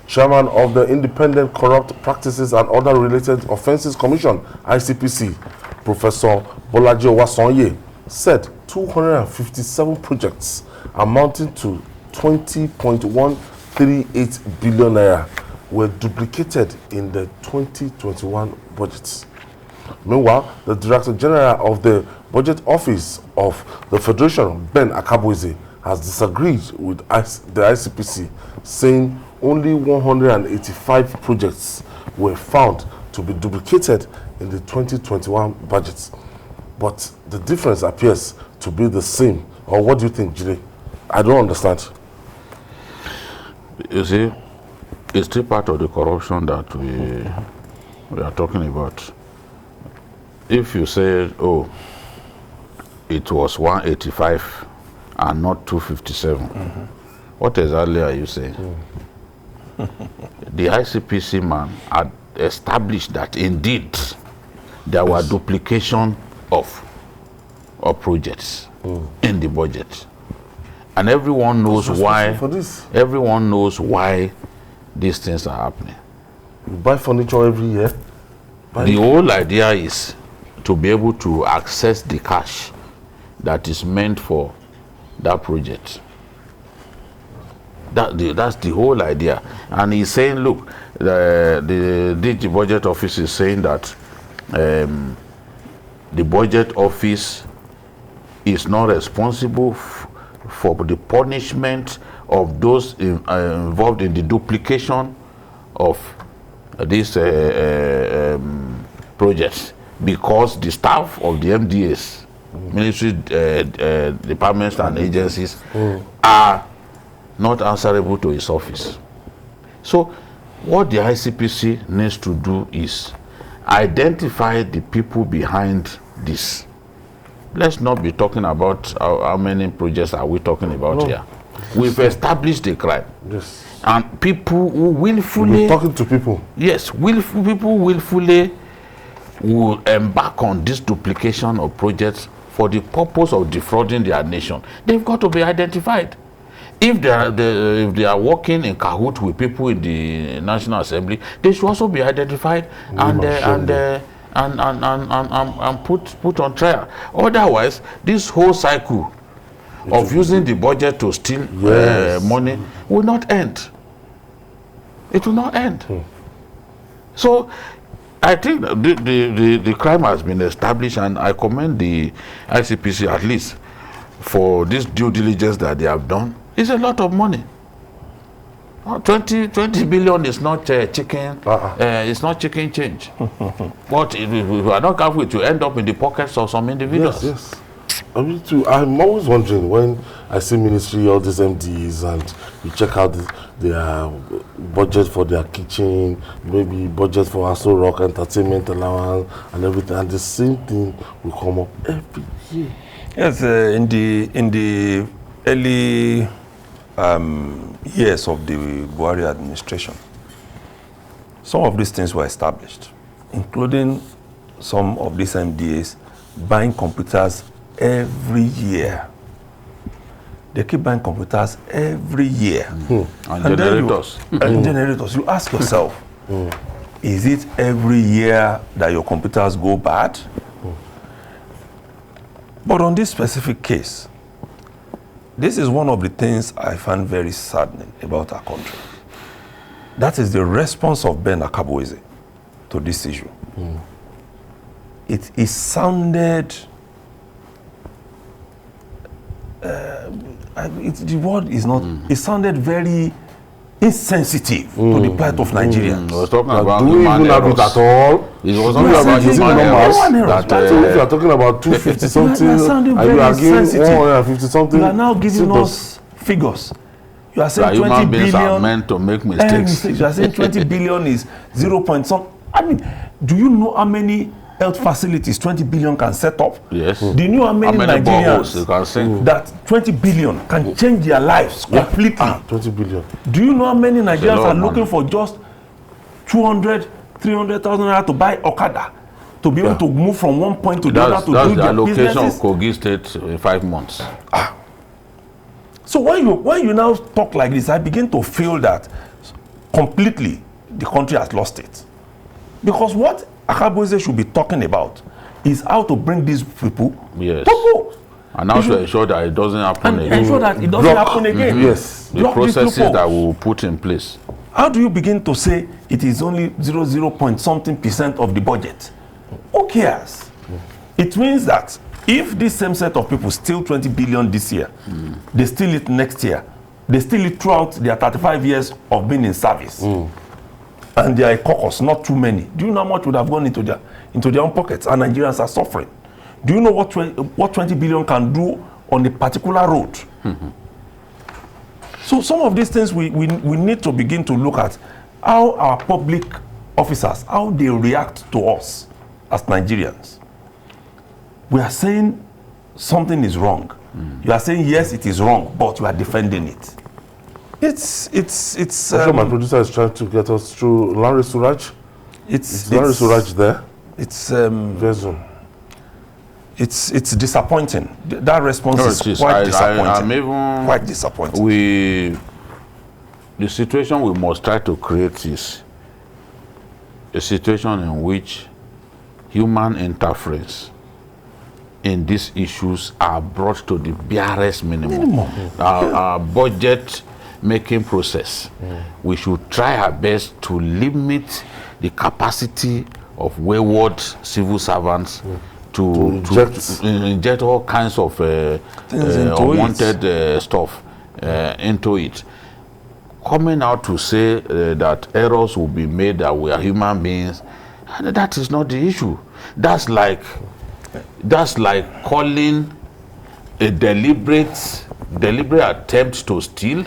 Chairman of the Independent Corrupt Practices and Other Related Offences Commission, ICPC, Professor Bolaji Owasonye, said 257 projects amounting to 20.138 billion naira were duplicated in the 2021 budget. Meanwhile, the Director General of the Budget Office of the Federation, Ben Akabueze, has disagreed with the ICPC, saying only 185 projects were found to be duplicated in the 2021 budget. But the difference appears to be the same. Or what do you think, Jide? I don't understand. You see, it's still part of the corruption that we are talking about. If you say, oh, it was 185 and not 257, what exactly are you saying? The ICPC man had established that indeed there were duplication of projects in the budget, and everyone knows why. For this, everyone knows why these things are happening. you buy furniture every year. The whole idea is to be able to access the cash that is meant for that project. That's the whole idea. And he's saying, look, the DG Budget Office is saying that the Budget Office is not responsible for the punishment of those involved in the duplication of these projects, because the staff of the MDAs, ministry departments and agencies are not answerable to his office. So what the ICPC needs to do is identify the people behind this. Let's not be talking about how many projects are we talking about here. We've established the crime. Yes. And people who willfully... We're talking to people. Yes, people willfully will embark on this duplication of projects for the purpose of defrauding their nation. They've got to be identified. If they are working in cahoot with people in the National Assembly, they should also be identified and put on trial. Otherwise, this whole cycle of using the budget to steal money will not end. It will not end. So I think the crime has been established, and I commend the ICPC at least for this due diligence that they have done. It's a lot of money. 20 billion is not chicken. It's not chicken change. But if we are not careful, to end up in the pockets of some individuals. Yes, yes. I mean, too, I'm always wondering when I see ministry, all these MDs, and you check out their budget for their kitchen, maybe budget for Aso Rock entertainment allowance and everything, and the same thing will come up every year. Yes, in the early years of the Buhari administration, some of these things were established, including some of these MDAs buying computers every year. They keep buying computers every year. And generators. And generators. You ask yourself, is it every year that your computers go bad? But on this specific case, this is one of the things I find very saddening about our country. That is the response of Ben Akabueze to this issue. It sounded, the word is not, it sounded very insensitive to the plight of Nigerians. I was talking about Do we even have it at all? It was not about Is it human normal? errors. So if you are talking about 250 something, You are sounding and you very are giving sensitive. 150 something, You are now giving sit us figures. You are saying That 20 human beings are billion. meant to make mistakes. You are saying 20 billion is 0 point some. I mean, do you know how many health facilities 20 billion can set up? Yes. Do you know how many boreholes Nigerians you can sink? that 20 billion can change their lives completely? 20 billion. Do you know how many Nigerians lot are of looking money. for just 200, 300,000 naira to buy Okada, to be able to move from one point to the other That's to do the their allocation of businesses? Kogi State in 5 months. So when you now talk like this, I begin to feel that completely the country has lost it. Because what Akabueze should be talking about is how to bring these people Yes. to vote. And now to ensure that it doesn't happen And again. ensure that it doesn't happen again. Yes. The Block these processes loopholes. that we will put in place. How do you begin to say it is only 0 point something % of the budget? Who cares? It means that If this same set of people steal 20 billion this year, they steal it next year, they steal it throughout their 35 years of being in service, and they are a caucus, not too many. Do you know how much would have gone into their own pockets? And Nigerians are suffering. Do you know what 20 billion can do on a particular road? So some of these things we need to begin to look at how our public officers, how they react to us as Nigerians. We are saying something is wrong. You are saying yes, it is wrong, but you are defending it. It's sure my producer is trying to get us through Larry Suraj. Is Larry Suraj there? It's disappointing. That response is quite disappointing. I'm even quite disappointing. The situation we must try to create is a situation in which human interference in these issues are brought to the barest minimum. Our budget making process, we should try our best to limit the capacity of wayward civil servants to inject all kinds of unwanted stuff into it. Coming out to say that errors will be made, that we are human beings, that is not the issue. That's like calling a deliberate attempt to steal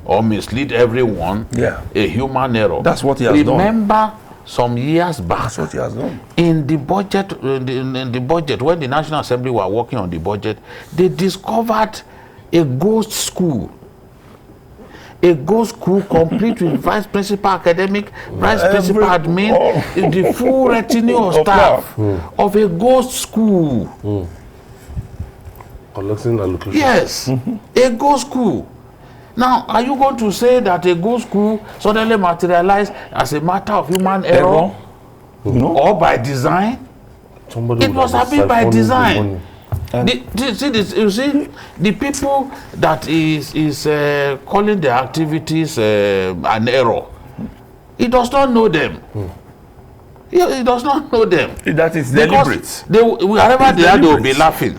or mislead everyone a human error. That's what he has done. Remember some years back, that's what he has done. In the budget, in the budget, when the National Assembly were working on the budget, they discovered a ghost school. A ghost school complete with vice principal academic, vice principal admin, the full retinue of staff of a ghost school. Collecting allocation. Yes, a ghost school. Now, are you going to say that a ghost school suddenly materialized as a matter of human error? No. Or by design? It must have been by design. You see, the people that is calling their activities an error, he does not know them. He does not know them. That is deliberate. Wherever they are, they will be laughing.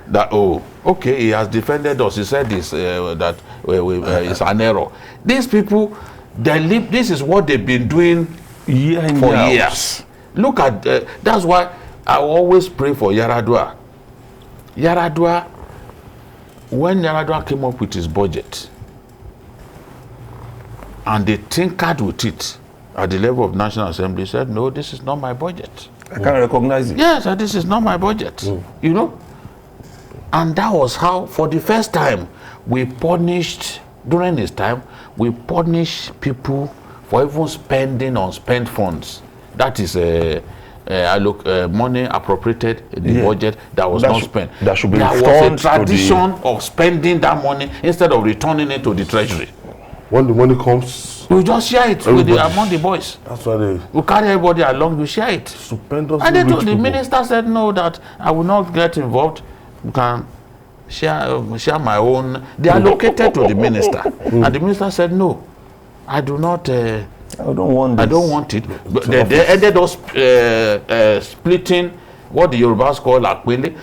That, oh, okay, he has defended us. He said this, that it's an error. These people, this is what they've been doing for years. Look at, that's why I always pray for Yaradua. Yaradua, when Yaradua came up with his budget and they tinkered with it at the level of National Assembly, said, no, this is not my budget. I can't recognize it. Yes, this is not my budget. You know? And that was how, for the first time, we punished, during his time, we punished people for even spending unspent funds. That is money appropriated in the budget that was not spent. That should be returned. There was a tradition of spending that money instead of returning it to the treasury. When the money comes, we just share it among the boys. That's why we carry everybody along, we share it. Stupendous. And then the minister said, no, that I will not get involved. You can share my own. They allocated to the minister. And the minister said, no, I do not. I don't want this. I don't want it. But they ended up splitting what the Yorubas call akwele,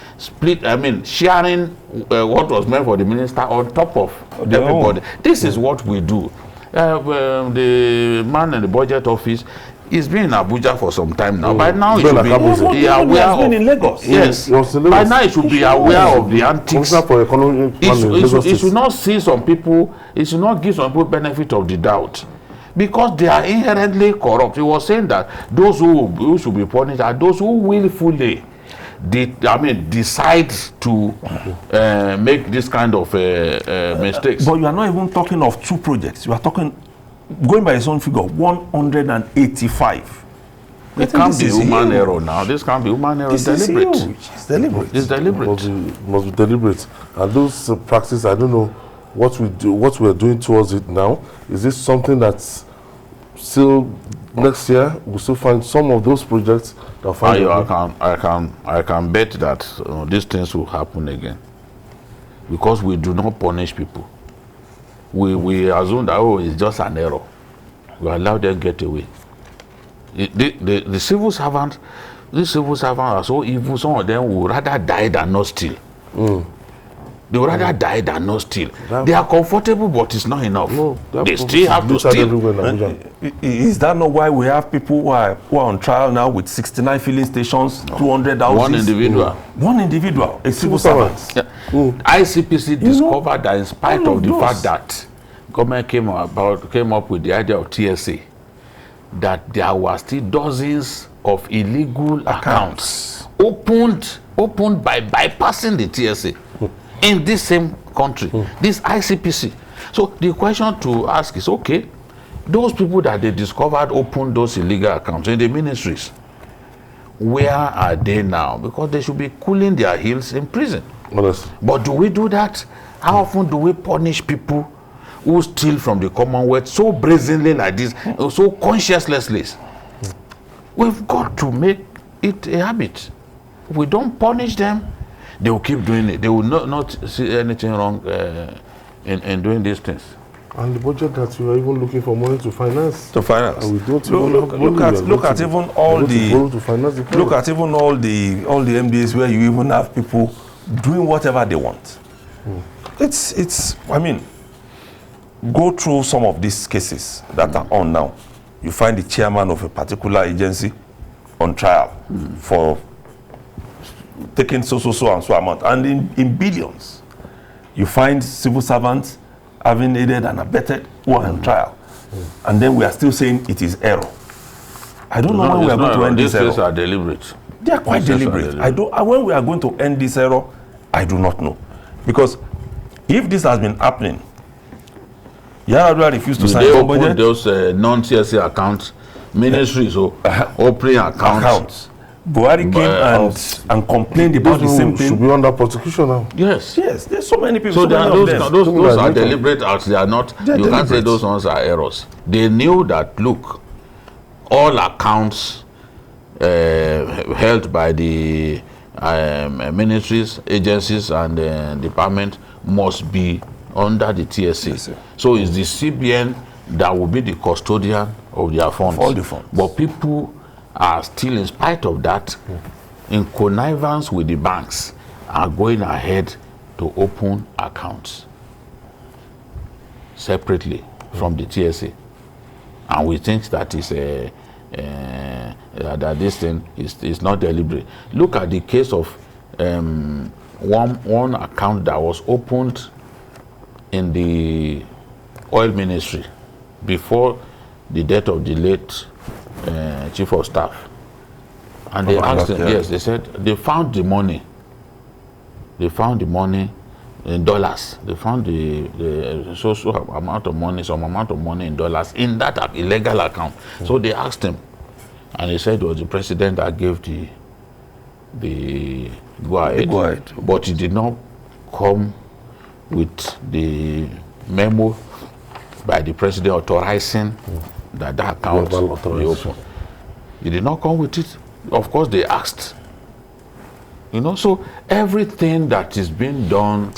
sharing what was meant for the minister on top of everybody. This is what we do. The man in the budget office is been in Abuja for some time now. By now, he should be aware of. In Lagos. Yes. By now, he should be aware of the antics. He should not see some people. He should not give some people benefit of the doubt, because they are inherently corrupt. He was saying that those who should be punished are those who willfully decide to make this kind of mistakes. But you are not even talking of 2 projects. You are talking, going by his own figure, 185. It can't be human error now. This can't be human error. It's deliberate. It's deliberate. It's deliberate. Must be deliberate. And those practices, I don't know what we are doing towards it now. Is this something that's still next year we'll still find some of those projects that find I can bet that these things will happen again, because we do not punish people. We assume that it's just an error. We allow them get away. The civil servant, these civil servants are so evil, some of them would rather die than not steal. They would rather die than not steal. They are comfortable, but it's not enough. No, they still have to steal. Is that not why we have people who are on trial now with 69 filling stations, 200 houses? One individual. One individual, a civil servant. Yeah. ICPC discovered that in spite of the fact that government came up with the idea of TSA, that there were still dozens of illegal accounts opened by bypassing the TSA in this same country, this ICPC. So the question to ask is, okay, those people that they discovered opened those illegal accounts in the ministries, where are they now? Because they should be cooling their heels in prison. Honest. But do we do that? How often do we punish people who steal from the Commonwealth so brazenly like this, so consciencelessly? We've got to make it a habit. If we don't punish them, they will keep doing it. They will not see anything wrong in doing these things. And the budget that you are even looking for money to finance. To finance. And we don't Look at even all the MDAs where you even have people doing whatever they want. It's I mean, go through some of these cases that are on now. You find the chairman of a particular agency on trial for taking so amount, and in billions. You find civil servants having aided and abetted who are on trial, and then we are still saying it is error. I don't know when we are going to end this error. These are deliberate. They are quite deliberate. When we are going to end this error, I do not know, because if this has been happening, Yar'Adua refused to sign the budget. Those non-TSA accounts, ministries or opening accounts. Buhari came and complained about the same thing. Should be under prosecution now. Yes. There's so many people. So those are deliberate acts. They are not. They're you can't say deliberate. those ones are errors. They knew that. Look, all accounts held by the ministries, agencies, and department must be under the TSA. Yes, so it's the CBN that will be the custodian of their funds. All the funds. But people are still, in spite of that, in connivance with the banks, are going ahead to open accounts separately from the TSA. And we think that is that this thing is not deliberate. Look at the case of one account that was opened in the oil ministry before the death of the late chief of staff, and they asked him, yes, they said they found the money. They found the money in dollars. They found the so amount of money, some amount of money in dollars in that illegal account. So they asked him, and he said it was the president that gave the go ahead, but he did not come with the memo by the president authorizing that account be open. He did not come with it. Of course, they asked. So everything that is being done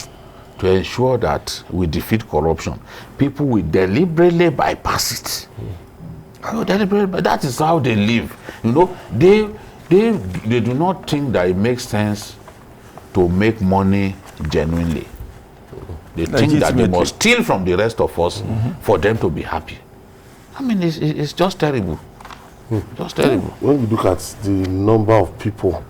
to ensure that we defeat corruption, people will deliberately bypass it. Deliberately, that is how they live. They do not think that it makes sense to make money genuinely. They think that they must steal from the rest of us for them to be happy. I mean, it's just terrible. Just terrible. When you look at the number of people,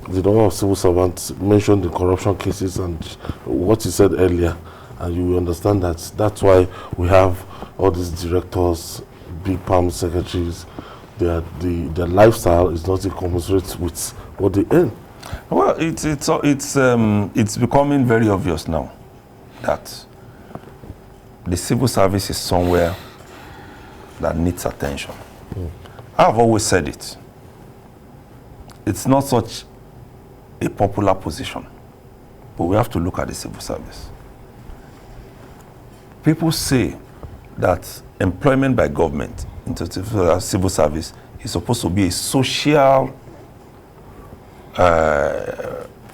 the number of civil servants mentioned in corruption cases and what you said earlier, and you will understand that that's why we have all these directors, big palm secretaries. Their lifestyle is not incommensurate with what they earn. Well, it's becoming very obvious now that the civil service is somewhere that needs attention. I've always said it. It's not such a popular position, but we have to look at the civil service. People say that employment by government into civil service is supposed to be a social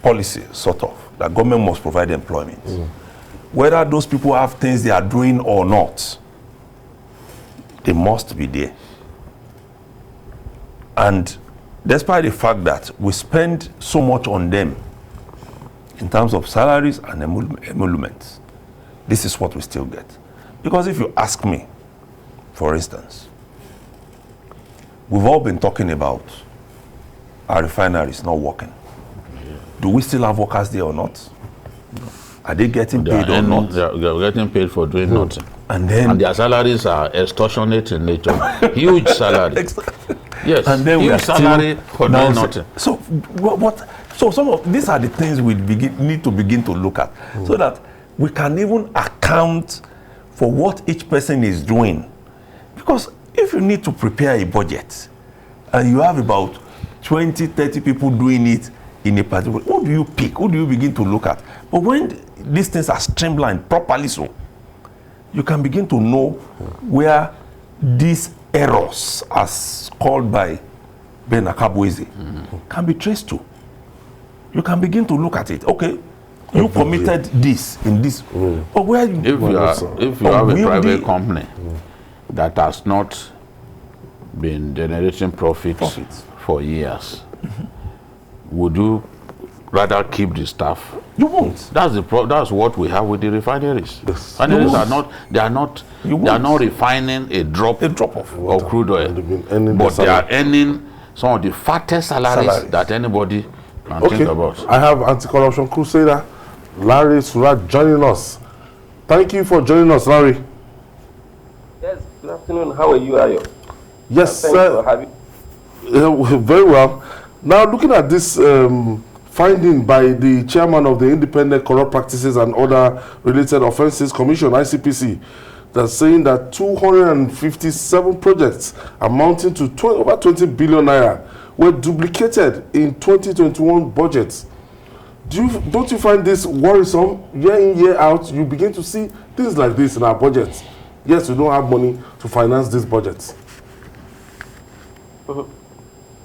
policy, sort of, that government must provide employment. Whether those people have things they are doing or not, they must be there. And despite the fact that we spend so much on them in terms of salaries and emoluments, this is what we still get. Because if you ask me, for instance, we've all been talking about our refineries not working. Do we still have workers there or not? Are they getting paid or not? They are getting paid for doing nothing. And their salaries are extortionate in nature. Huge salary. Yes, and then huge salary for doing nothing. So what? So some of these are the things we need to begin to look at, so that we can even account for what each person is doing. Because if you need to prepare a budget and you have about 20, 30 people doing it in a particular, who do you pick? Who do you begin to look at? But when these things are streamlined properly, so you can begin to know where these errors, as called by Ben Akabweze, can be traced to. You can begin to look at it. Okay, you committed this in this, but where if you have a private company that has not been generating profits for years, would you rather keep the staff? You won't. That's what we have with the refineries. Refineries are not refining a drop of crude oil, but they are earning some of the fattest salaries that anybody can think about. I have anti-corruption crusader Larry Surat joining us. Thank you for joining us, Larry. Yes, good afternoon. How are you, Ayo? Yes, thanks sir. for having. Very well. Now, looking at this finding by the chairman of the Independent Corrupt Practices and Other Related Offences Commission, ICPC, that's saying that 257 projects amounting to over 20 billion naira were duplicated in 2021 budgets. Don't you find this worrisome? Year in, year out, you begin to see things like this in our budgets. Yes, we don't have money to finance these budgets.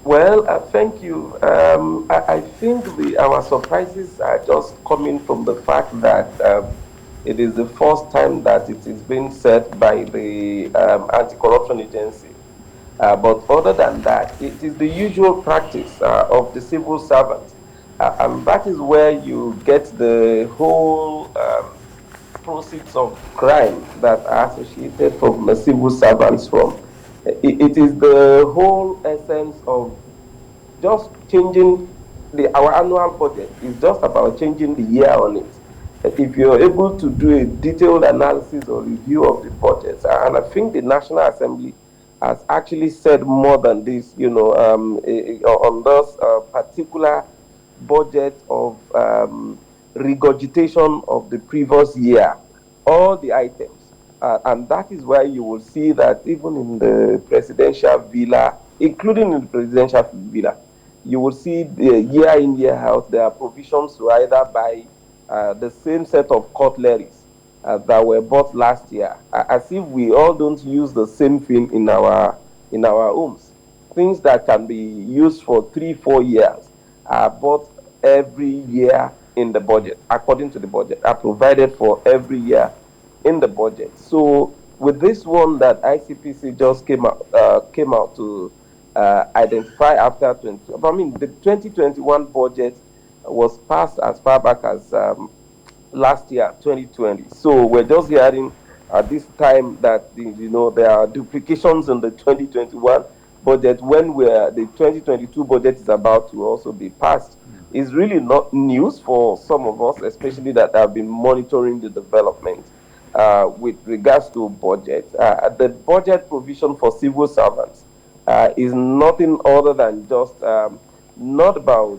Well, thank you. I think our surprises are just coming from the fact that it is the first time that it is being said by the anti-corruption agency. But other than that, it is the usual practice of the civil servant. And that is where you get the whole proceeds of crime that are associated from the civil servants from. It is the whole essence of just changing our annual budget. It's just about changing the year on it. If you're able to do a detailed analysis or review of the budgets, and I think the National Assembly has actually said more than this, on this particular budget of regurgitation of the previous year, all the items. And that is why you will see that even in the presidential villa, including in the presidential villa, you will see the year in, year out, there are provisions to either buy the same set of cutleries that were bought last year, as if we all don't use the same thing in our homes. Things that can be used for 3-4 years are bought every year in the budget, according to the budget, are provided for every year in the budget. So with this one that ICPC just came out to identify after the 2021 budget was passed as far back as last year, 2020. So we're just hearing at this time that there are duplications in the 2021 budget when the 2022 budget is about to also be passed. Is really not news for some of us, especially that have been monitoring the development with regards to budget. The budget provision for civil servants is nothing other than just not about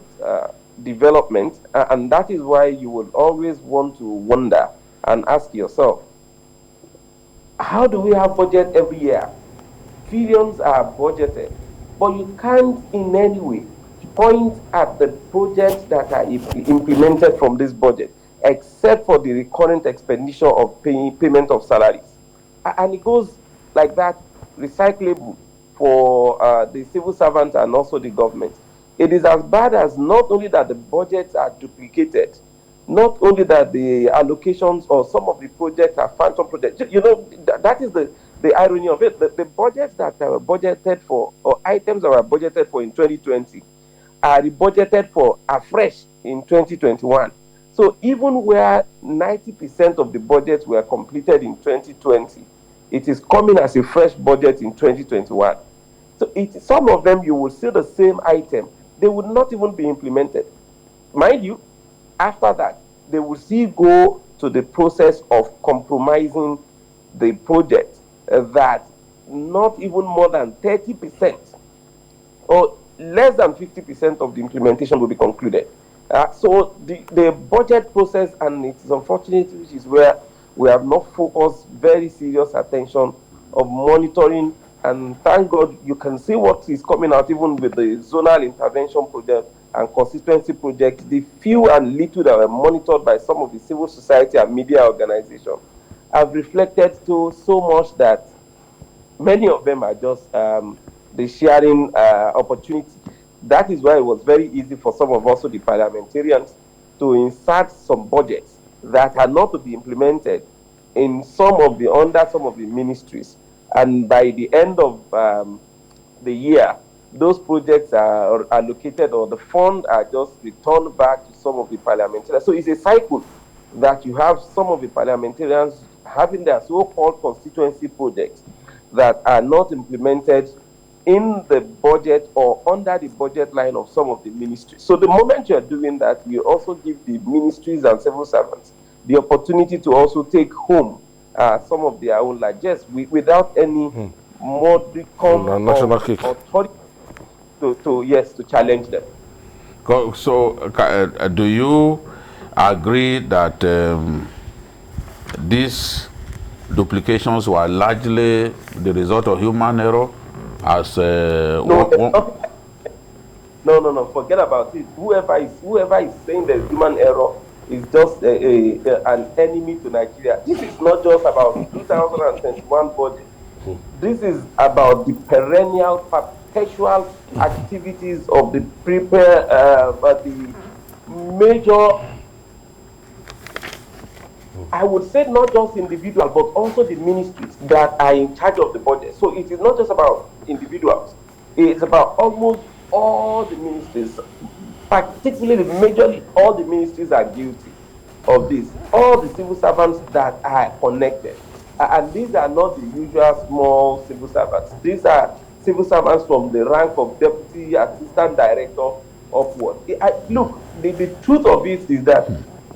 development, and that is why you will always want to wonder and ask yourself, how do we have budget every year? Trillions are budgeted, but you can't in any way point at the projects that are implemented from this budget, except for the recurrent expenditure of payment of salaries. And it goes like that, recyclable for the civil servants and also the government. It is as bad as not only that the budgets are duplicated, not only that the allocations or some of the projects are phantom projects. That is the the irony of it, the budgets that were budgeted for, or items that were budgeted for in 2020, are budgeted for afresh in 2021. So even where 90% of the budgets were completed in 2020, it is coming as a fresh budget in 2021. So some of them, you will see the same item. They would not even be implemented. Mind you, after that, they will still go to the process of compromising the project that not even more than 30% or less than 50% of the implementation will be concluded. So the budget process, and it is unfortunate, which is where we have not focused very serious attention of monitoring. And thank God you can see what is coming out even with the zonal intervention project and constituency project. The few and little that were monitored by some of the civil society and media organizations have reflected to so much that many of them are just the sharing opportunity. That is why it was very easy for some of us, the parliamentarians, to insert some budgets that are not to be implemented in under some of the ministries. And by the end of the year, those projects are allocated, or the funds are just returned back to some of the parliamentarians. So it's a cycle that you have some of the parliamentarians having their so-called constituency projects that are not implemented in the budget or under the budget line of some of the ministries. So the moment you're doing that, you also give the ministries and civil servants the opportunity to also take home some of their own largesse without any modicum national authority to challenge them. So, do you agree that these duplications were largely the result of human error? As no, forget about it. Whoever is saying there's human error is just an enemy to Nigeria. This is not just about 2021 budget. This is about the perennial, perpetual activities of the the major, I would say not just individual, but also the ministries that are in charge of the budget. So it is not just about individuals. It's about almost all the ministries, particularly majorly all the ministries are guilty of this. All the civil servants that are connected. And these are not the usual small civil servants. These are civil servants from the rank of deputy assistant director upward. Look, the truth of it is that,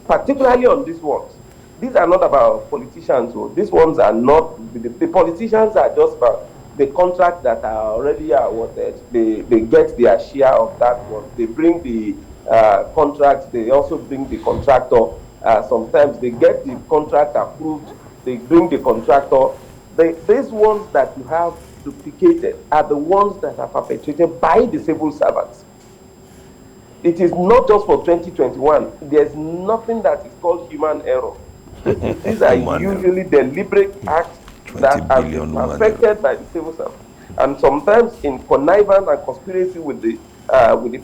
particularly on these ones, these are not about politicians. So these ones are not, the politicians are just about the contracts that are already awarded. They get their share of that one. They bring the contracts, they also bring the contractor. Sometimes they get the contract approved, they bring the contractor. These ones that you have duplicated are the ones that are perpetrated by the civil servants. It is not just for 2021. There's nothing that is called human error. These are usually deliberate acts that are perfected by the civil servants, and sometimes in connivance and conspiracy with the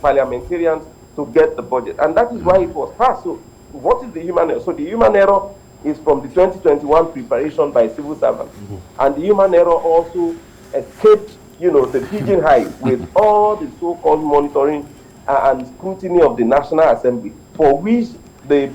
parliamentarians to get the budget. And that is why it was passed. So what is the human error? So the human error is from the 2021 preparation by civil servants. And the human error also escaped, the pigeon high with all the so-called monitoring and scrutiny of the National Assembly, for which the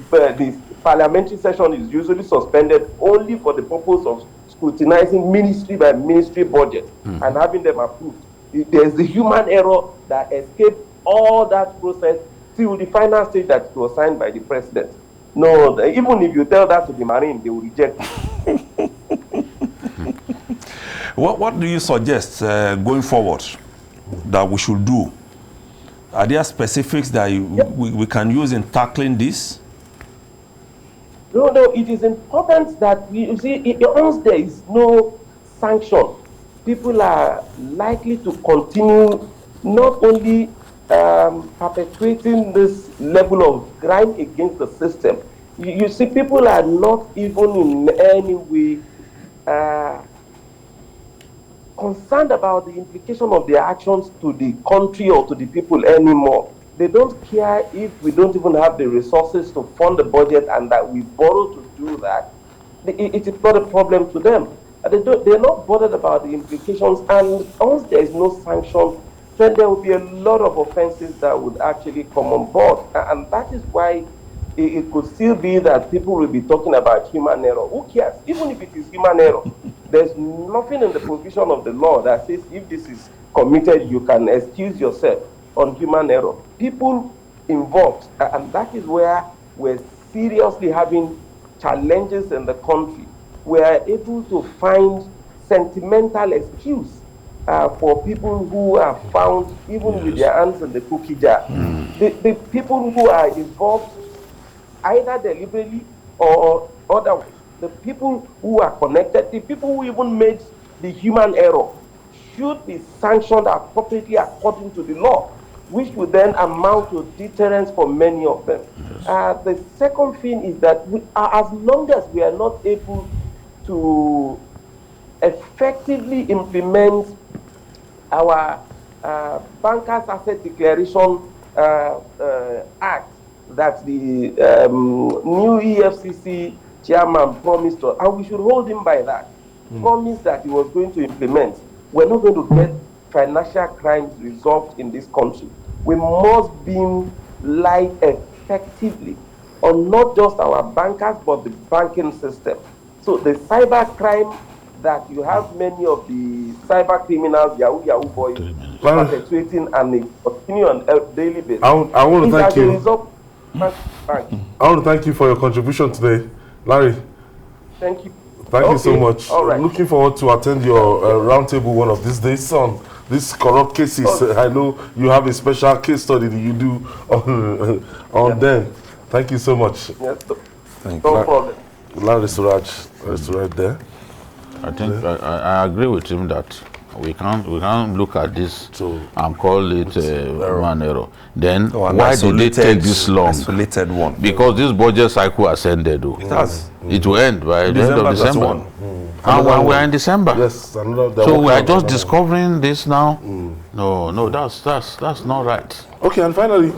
parliamentary session is usually suspended only for the purpose of scrutinizing ministry by ministry budget and having them approved. There's the human error that escaped all that process till the final stage that it was signed by the president. No, even if you tell that to the Marine, they will reject it. What do you suggest going forward that we should do? Are there specifics that we can use in tackling this? No, it is important that once there is no sanction, people are likely to continue not only perpetuating this level of crime against the system. You see, people are not even in any way concerned about the implication of their actions to the country or to the people anymore. They don't care if we don't even have the resources to fund the budget and that we borrow to do that. It is not a problem to them. They're not bothered about the implications, and once there is no sanction, then there will be a lot of offenses that would actually come on board. And that is why it could still be that people will be talking about human error. Who cares? Even if it is human error, there's nothing in the provision of the law that says if this is committed, you can excuse yourself on human error. People involved, and that is where we're seriously having challenges in the country. We are able to find sentimental excuse for people who are found even with their hands in the cookie jar. The people who are involved either deliberately or otherwise, the people who are connected, the people who even made the human error should be sanctioned appropriately according to the law, which would then amount to deterrence for many of them. Yes. The second thing is that as long as we are not able to effectively implement our Bankers Asset Declaration Act that the new EFCC chairman promised us, and we should hold him by that, promised that he was going to implement, we're not going to get financial crimes resolved in this country. We must beam light effectively on not just our bankers, but the banking system. So the cyber crime that you have many of the cyber criminals, Yahoo boys, perpetuating, and they continue on a daily basis. I want to thank you. I want to thank you for your contribution today, Larry. Thank you. Thank you so much. All right. I'm looking forward to attend your roundtable one of these days on these corrupt cases. I know you have a special case study that you do on them. Thank you so much. Yes, thank you. No problem. Larry Suraj right there. I think I agree with him that we can't look at this and call it human error. Then why did they take this long? Isolated one. Because this budget cycle has ended. It has. It will end by the end of December. And we are in December. Yes, so we are just discovering this now. No, that's not right. Okay, and finally,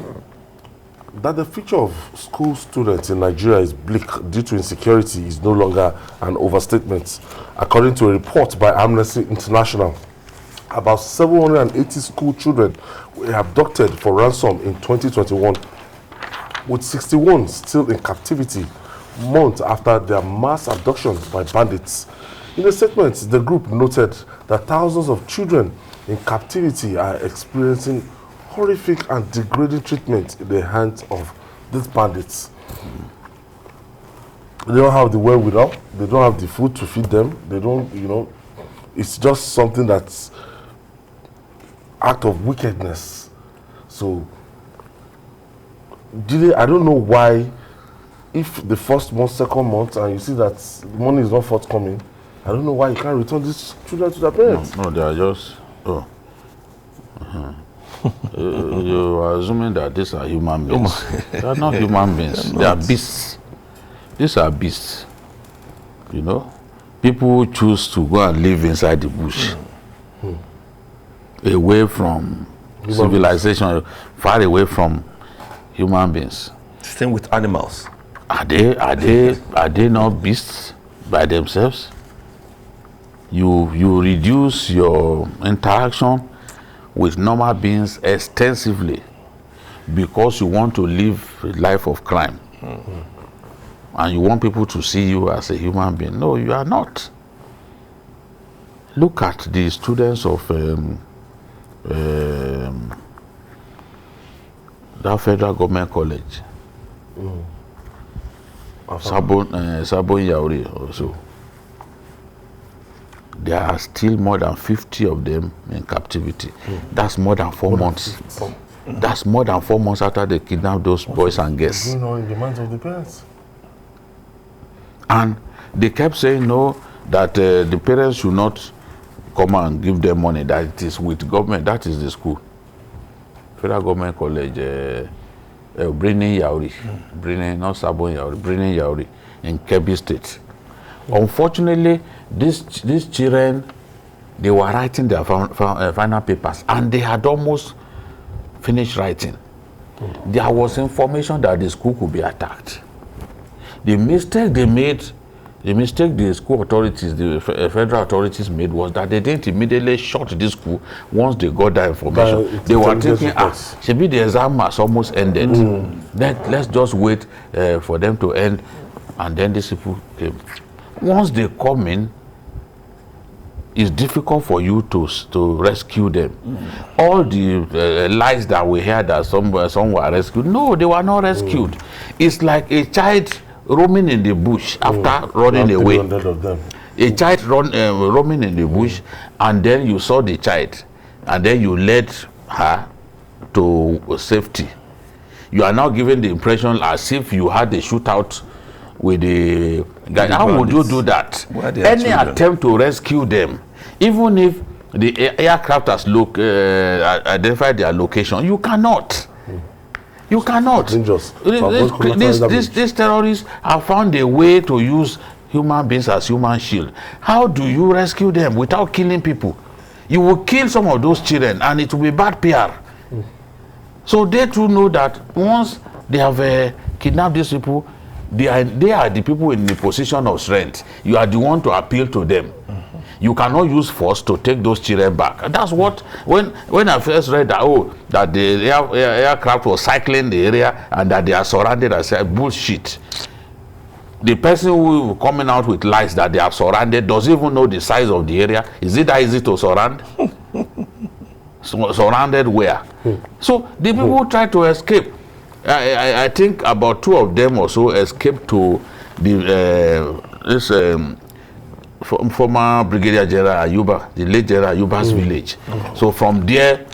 that the future of school students in Nigeria is bleak due to insecurity is no longer an overstatement. According to a report by Amnesty International, about 780 school children were abducted for ransom in 2021, with 61 still in captivity months after their mass abduction by bandits. In a statement, the group noted that thousands of children in captivity are experiencing horrific and degrading treatment in the hands of these bandits. They don't have the wherewithal, they don't have the food to feed them, they don't, it's just something that's act of wickedness. So, I don't know why, if the first month, second month, and you see that money is not forthcoming, I don't know why you can't return these children to their parents. No, they are just, you are assuming that these are human beings. They are not human beings. They are beasts. These are beasts. People choose to go and live inside the bush, away from civilization, far away from human beings. Same with animals. Are they not beasts by themselves? You reduce your interaction with normal beings extensively because you want to live a life of crime. And you want people to see you as a human being. No, you are not. Look at the students of that federal government college. Sabon Yauri also. There are still more than 50 of them in captivity. That's more than 4 months. That's more than 4 months after they kidnapped those boys and girls. In the minds of the parents. And they kept saying no, that the parents should not come and give them money, that it is with government, that is the school. Federal Government College, Brini Yauri, not Sabon Yauri, Brini Yauri in Kebbi State. Unfortunately, these children, they were writing their final papers and they had almost finished writing. There was information that the school could be attacked. The mistake they made The mistake the school authorities, the federal authorities made was that they didn't immediately shut this school once they got that information. They were thinking, maybe the exam has almost ended. Let's just wait for them to end, and then these people came. Once they come in, it's difficult for you to rescue them. All the lies that we heard that some were rescued, no, they were not rescued. It's like a child roaming in the bush after running away. Of them. A child roaming in the bush, and then you saw the child, and then you led her to safety. You are now giving the impression as if you had a shootout with the guy. How would you do that? Any attempt to rescue them, even if the aircraft has identified their location, you cannot. You cannot. These terrorists have found a way to use human beings as human shield. How do you rescue them without killing people? You will kill some of those children, and it will be bad PR. So they too know that once they have kidnapped these people, they are the people in the position of strength. You are the one to appeal to them. You cannot use force to take those children back. And that's what, when I first read that, that the aircraft was cycling the area and that they are surrounded, I said, bullshit. The person who is coming out with lies that they are surrounded doesn't even know the size of the area. Is it that easy to surround? Surrounded where? So the people who try to escape, I think about 2 of them or so escaped to the former Brigadier General Ayuba, the late General Ayuba's village. So from there,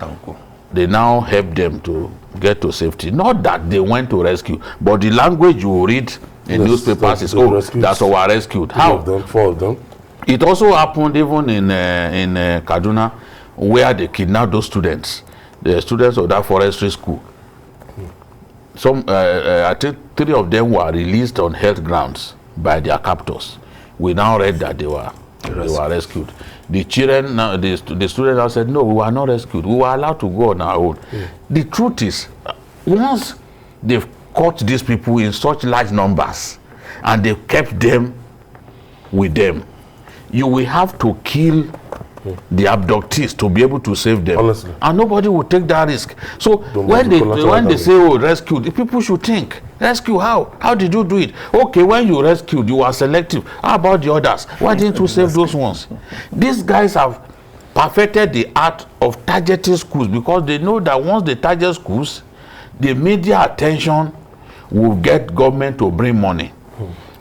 they now help them to get to safety. Not that they went to rescue, but the language you read in newspapers is, that's our rescued. How? 4 of them. It also happened even in Kaduna, where they kidnapped those students, the students of that forestry school. Some, I think 3 of them were released on health grounds by their captors. We now read that they were rescued. The children, the students now said, no, we were not rescued. We were allowed to go on our own. The truth is, once they've caught these people in such large numbers and they've kept them with them, you will have to kill the abductees to be able to save them. Honestly. And nobody will take that risk. So when they say, rescued, the people should think, rescue how? How did you do it? Okay, when you rescued, you were selective. How about the others? Why didn't you save those ones? These guys have perfected the art of targeting schools, because they know that once they target schools, the media attention will get government to bring money.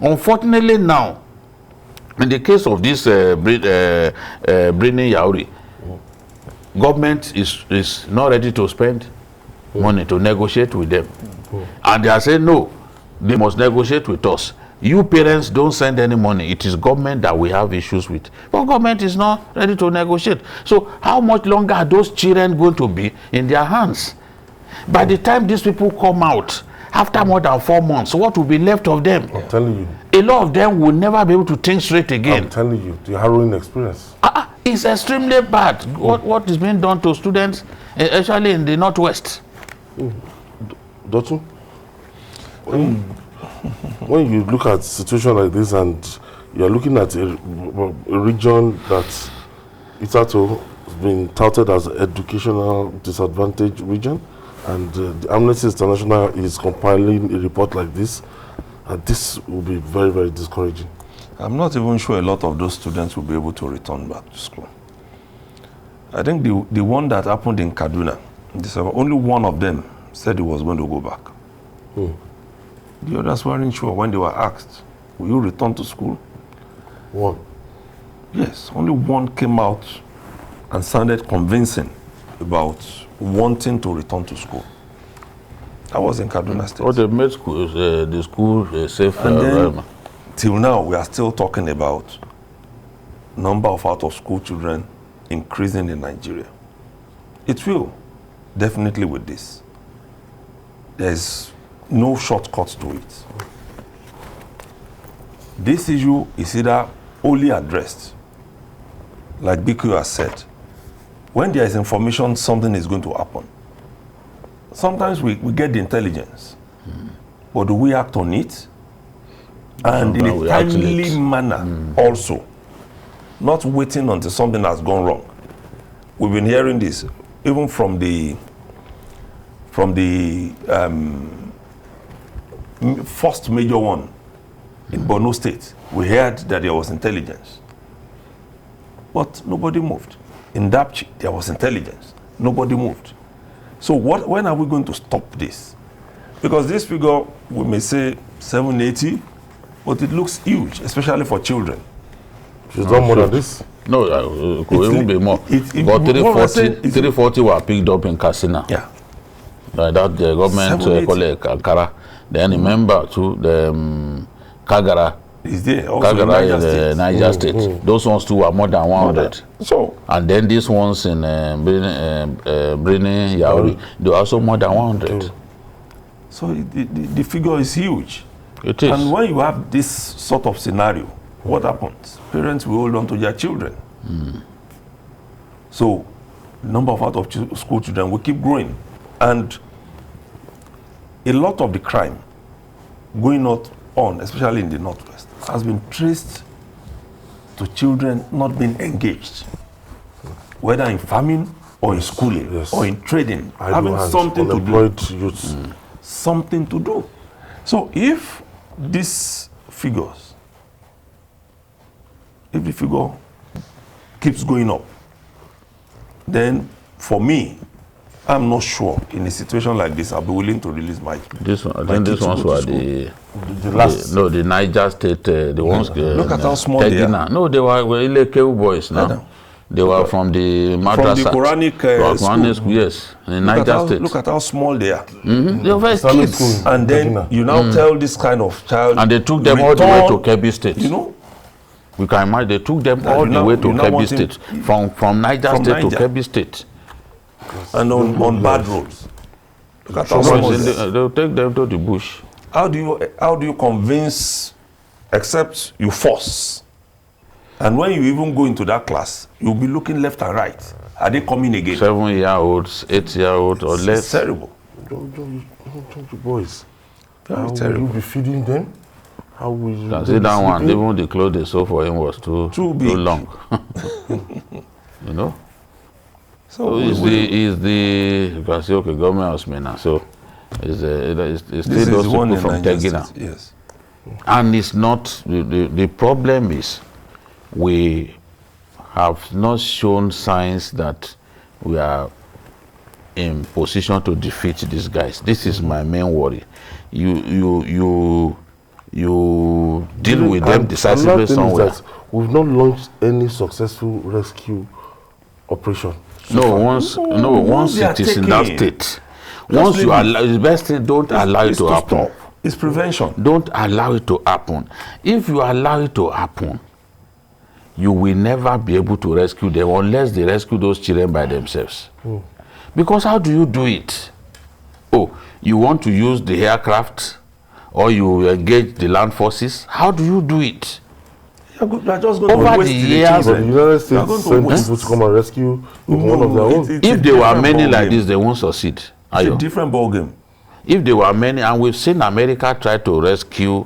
Unfortunately now, in the case of this Brini Yauri, government is not ready to spend money to negotiate with them. And they are saying, no, they must negotiate with us. You parents don't send any money. It is government that we have issues with. But government is not ready to negotiate. So how much longer are those children going to be in their hands? By the time these people come out, after more than 4 months, what will be left of them? I'm telling you. A lot of them will never be able to think straight again. I'm telling you, the harrowing experience. It's extremely bad. What is being done to students, especially in the Northwest. Dotu, when you look at a situation like this and you're looking at a region that it's also been touted as an educational disadvantaged region, and the Amnesty International is compiling a report like this, this will be very, very discouraging. I'm not even sure a lot of those students will be able to return back to school. I think the one that happened in Kaduna, only one of them said he was going to go back. The others weren't sure. When they were asked, will you return to school? One? Yes, only one came out and sounded convincing about wanting to return to school. I was in Kaduna State. They made schools, the school safe. And then, till now, we are still talking about number of out-of-school children increasing in Nigeria. It will, definitely with this. There's no shortcut to it. This issue is either only addressed, like BQ has said, when there is information something is going to happen. Sometimes we get the intelligence, but do we act on it? and in a timely manner also, not waiting until something has gone wrong. We've been hearing this even from the first major one in Borno State. We heard that there was intelligence, but nobody moved. In Dapchi, there was intelligence. Nobody moved. So when are we going to stop this? Because this figure, we may say 780, but it looks huge, especially for children. She's done more than this? No, it could even be more. But 340 were picked up in Katsina. Yeah. That the government called it Kankara. Then remember too, the Kagara. Is there also Kagara in the Niger State. Those ones too were more than 100. So, and then these ones in Brini, Yauri, they were also more than 100. So the figure is huge. It is. And when you have this sort of scenario, what happens? Parents will hold on to their children. So the number of out-of-school children will keep growing. And a lot of the crime going on, especially in the Northwest, has been traced to children not being engaged, whether in farming or in schooling or in trading, having something to do. Something to do. So if these figures, if the figure keeps going up, then for me, I'm not sure in a situation like this I'll be willing to release my. This one, I think these ones were the last. The Niger State, the ones. Look at how small they are. No, they were Ilekeu boys now. They were from the madrasa. From the Quranic school. Yes, in Niger State. Look at how small they are. They were very kids. And then you now tell this kind of child. And they took them all the way to Kebbi State. You know. We can imagine they took them all the way to Kebbi State, from Niger State to Kebbi State. And on bad roads. Look at how they'll take them to the bush. How do you convince, except you force? And when you even go into that class, you'll be looking left and right. Are they coming again? 7-year-olds, 8-year-olds, or less. It's terrible. Don't you boys. Very How terrible. will you be feeding them? How will you? Can see that one. Even the clothes they saw for him was too big. Too long. You know. So is the you can say okay, government house now. So it's still those people from Tegina. Yes. And it's not the problem is we have not shown signs that we are in position to defeat these guys. This is my main worry. You deal with them decisively somewhere. We've not launched any successful rescue operation. Once it is in that state, once you allow, the best thing, don't allow it to happen. It's prevention. Don't allow it to happen. If you allow it to happen, you will never be able to rescue them unless they rescue those children by themselves. Because how do you do it? Oh, you want to use the aircraft or you engage the land forces? How do you do it? You're just going over to the years, but the United States send people to come and rescue one of their own. If there were many like this, they won't succeed. It's a different ball game. If there were many, and we've seen America try to rescue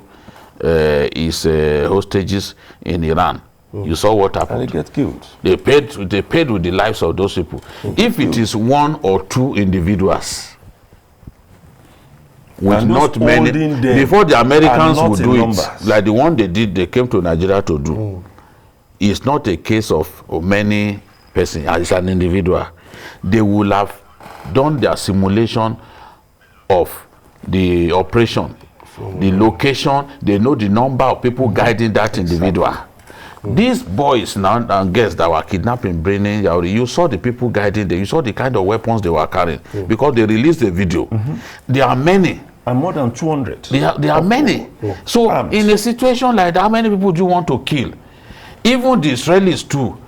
its hostages in Iran. You saw what happened. And they get killed. They paid with the lives of those people. If it is one or two individuals, with not many, before the Americans would do it, like the one they did, they came to Nigeria to do. It's not a case of many persons, it's an individual. They will have done their simulation of the operation, the location, they know the number of people guiding that individual. These boys now and girls that were kidnapping, bringing, you saw the people guiding them, you saw the kind of weapons they were carrying, because they released the video. There are many. And more than 200. There are many. So arms. In a situation like that, how many people do you want to kill? Even the Israelis too.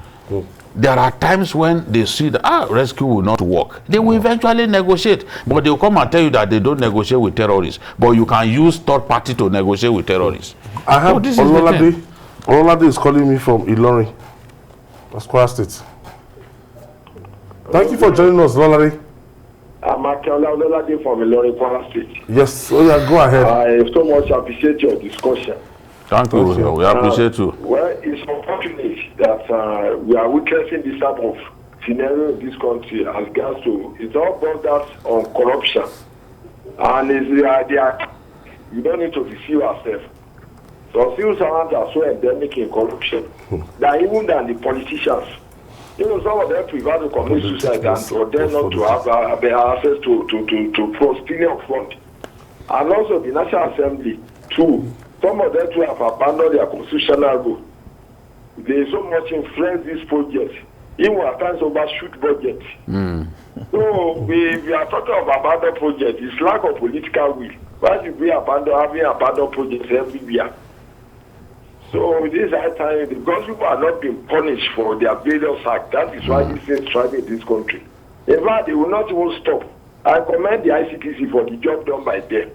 There are times when they see that rescue will not work. They will eventually negotiate. But they will come and tell you that they don't negotiate with terrorists. But you can use third party to negotiate with terrorists. I have Ololade is calling me from Ilorin, Kwara State. Thank you for joining us, Ololade. I'm Ololade from Ilorin, Kwara State. Yes, go ahead. I so much appreciate your discussion. Thank you. We appreciate you. Well, it's unfortunate that we are witnessing this type of scenario in this country as regards to it's all borders on corruption. And you don't need to deceive ourselves. So civil servants are so endemic in corruption that even than the politicians, some of them prefer to commit suicide and for them not to have access to prosperity fund. And also the National Assembly too. Some of them too have abandoned their constitutional role. They so much influence this project. Even at times overshoot budget. So we are talking of abandoned projects. It's lack of political will. Why should we having abandoned projects everywhere? So this time, because people are not being punished for their various acts, that is why this is thriving in this country. In fact, they will not even stop. I commend the ICTC for the job done by them.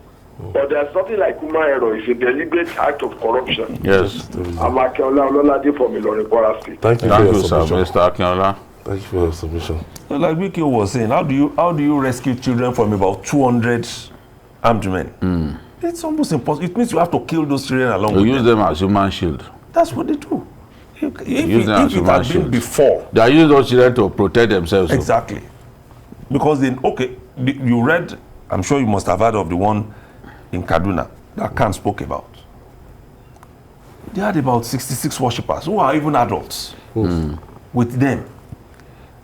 But there's something like human error. It's a deliberate act of corruption. Yes. I'm Akinola Ololade from Ilorin, Kwara State. Thank you, sir, Mr. Akinola. Thank you for your submission. Like Wiki was saying, how do you rescue children from about 200 armed men? It's almost impossible. It means you have to kill those children along with them. Use them as human shield. That's what they do. If Use them as it human had been shield. before. They use those children to protect themselves. Exactly. Because then, you read, I'm sure you must have heard of the one in Kaduna that Khan spoke about. They had about 66 worshippers who are even adults with them.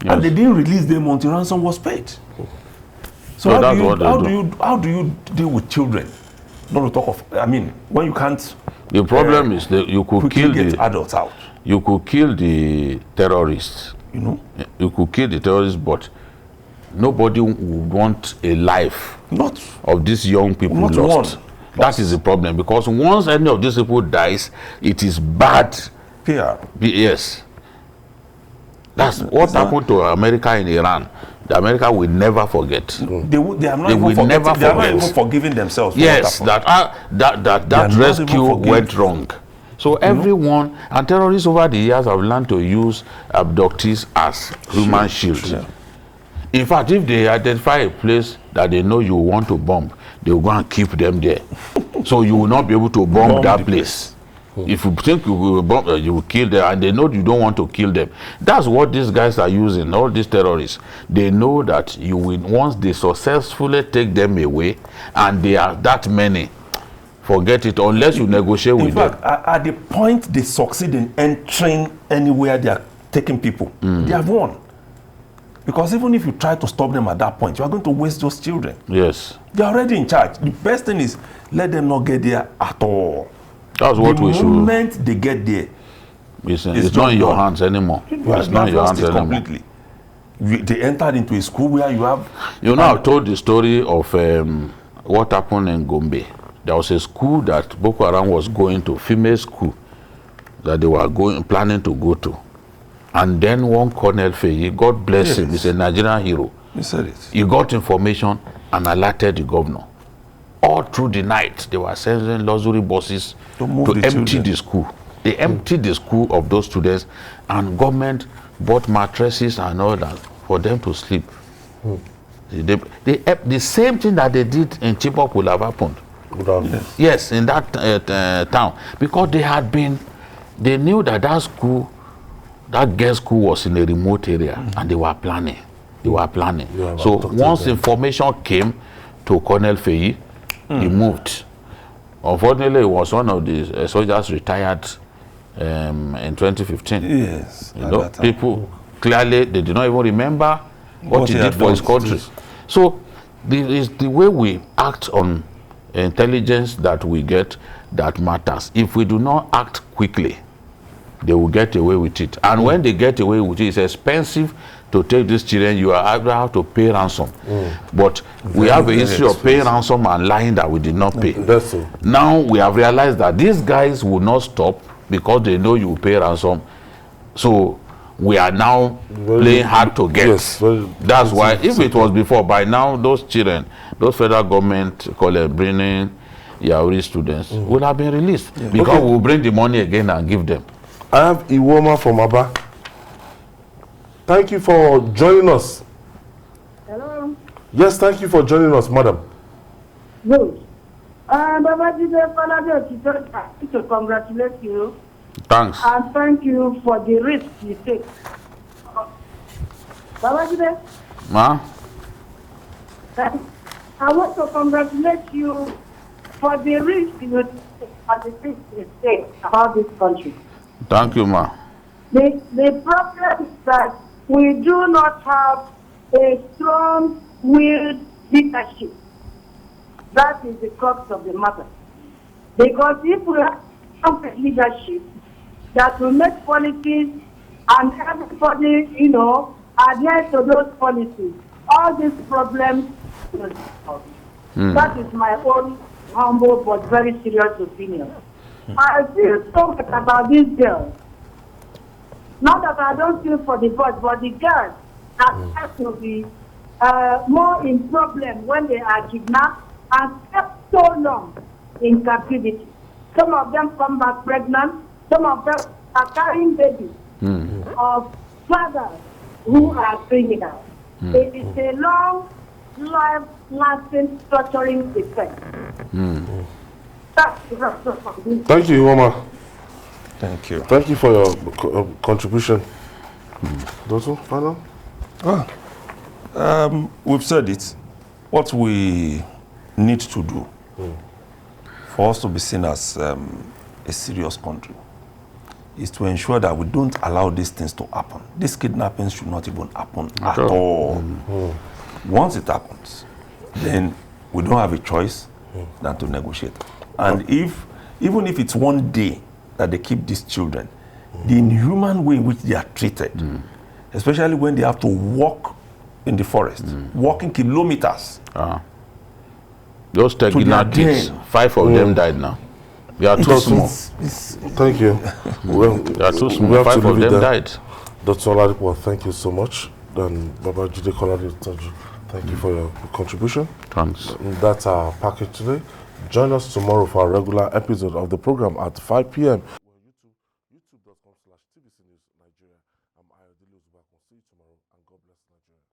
Yes. And they didn't release them until ransom was paid. So how do you deal with children? Not to talk of, when you can't. The problem is that you could kill the adults out. You could kill the terrorists. You could kill the terrorists, but nobody would want a life of these young people lost. That is the problem, because once any of these people dies, it is bad. PR. Yes. That's what happened to America and Iran. The America will never forget. They will never even forgiving themselves. Yes, that rescue went wrong. So everyone, and terrorists over the years have learned to use abductees as human shields. Yeah. In fact, if they identify a place that they know you want to bomb, they will go and keep them there. So you will not be able to bomb that place. If you think you will bomb, you will kill them, and they know you don't want to kill them. That's what these guys are using, all these terrorists. They know that you will, once they successfully take them away, and they are that many, forget it, unless you negotiate with them. In fact, at the point they succeed in entering anywhere they are taking people, they have won. Because even if you try to stop them at that point, you are going to waste those children. Yes. They are already in charge. The best thing is, let them not get there at all. That's what we should. The moment they get there, it's not in your hands anymore. It's not in your hands anymore. Completely. They entered into a school where you have... I've told the story of what happened in Gombe. There was a school that Boko Haram was going to, female school, that they were planning to go to. And then one Colonel Feyi, God bless him, he's a Nigerian hero. He said it. He got information and alerted the governor. All through the night, they were sending luxury buses to empty the school. They emptied the school of those students, and government bought mattresses and all that for them to sleep. The same thing that they did in Chibok would have happened. Yes, in that town. Because they knew that school, that girls' school was in a remote area, and they were planning. So once information came to Colonel Feyi, he moved. Unfortunately, he was one of the soldiers retired in 2015. Yes. People clearly, they did not even remember what he did for his country. So it's the way we act on intelligence that we get that matters. If we do not act quickly, they will get away with it. And when they get away with it, it's expensive to take these children. You either have to pay ransom. But we have a history of paying ransom and lying that we did not pay. That's so. Now we have realized that these guys will not stop because they know you will pay ransom. So we are now playing hard to get. Yes, that's why, if it was before, by now those children, those federal government bringing Yauri students would have been released because we'll bring the money again and give them. I have Iwoma from Aba. Thank you for joining us. Hello. Yes, thank you for joining us, madam. Good. Babajide Falade, to congratulate you. Thanks. And thank you for the risk you take. Babajide, Ma? I want to congratulate you for the risk you take and the risk you take about this country. Thank you, Ma. The problem is that we do not have a strong-willed leadership. That is the crux of the matter. Because if we have strong leadership that will make policies and everybody, adhere to those policies, all these problems will solve. That is my own humble but very serious opinion. I feel so much about these girls. Not that I don't feel for the boys, but the girls have to be more in problem when they are kidnapped and kept so long in captivity. Some of them come back pregnant, some of them are carrying babies of fathers who are criminals. It is a long, life-lasting, torturing effect. Thank you, Mama. Thank you. Thank you for your contribution. Doto, final? We've said it. What we need to do for us to be seen as a serious country is to ensure that we don't allow these things to happen. These kidnappings should not even happen at all. Once it happens, then we don't have a choice than to negotiate. And even if it's one day that they keep these children, the inhuman way in which they are treated, especially when they have to walk in the forest, walking kilometers. Those Tegina kids, 5 of them died now. They are too small. Thank you. They are too small. 5 of them died. Dr. Oladipo, thank you so much. Then Babajide Kolade, thank you for your contribution. Thanks. That's our package today. Join us tomorrow for a regular episode of the program at 5 p.m. youtube.com/TVC News Nigeria. I'm Ayodele Uzubaku. See you tomorrow, and God bless Nigeria.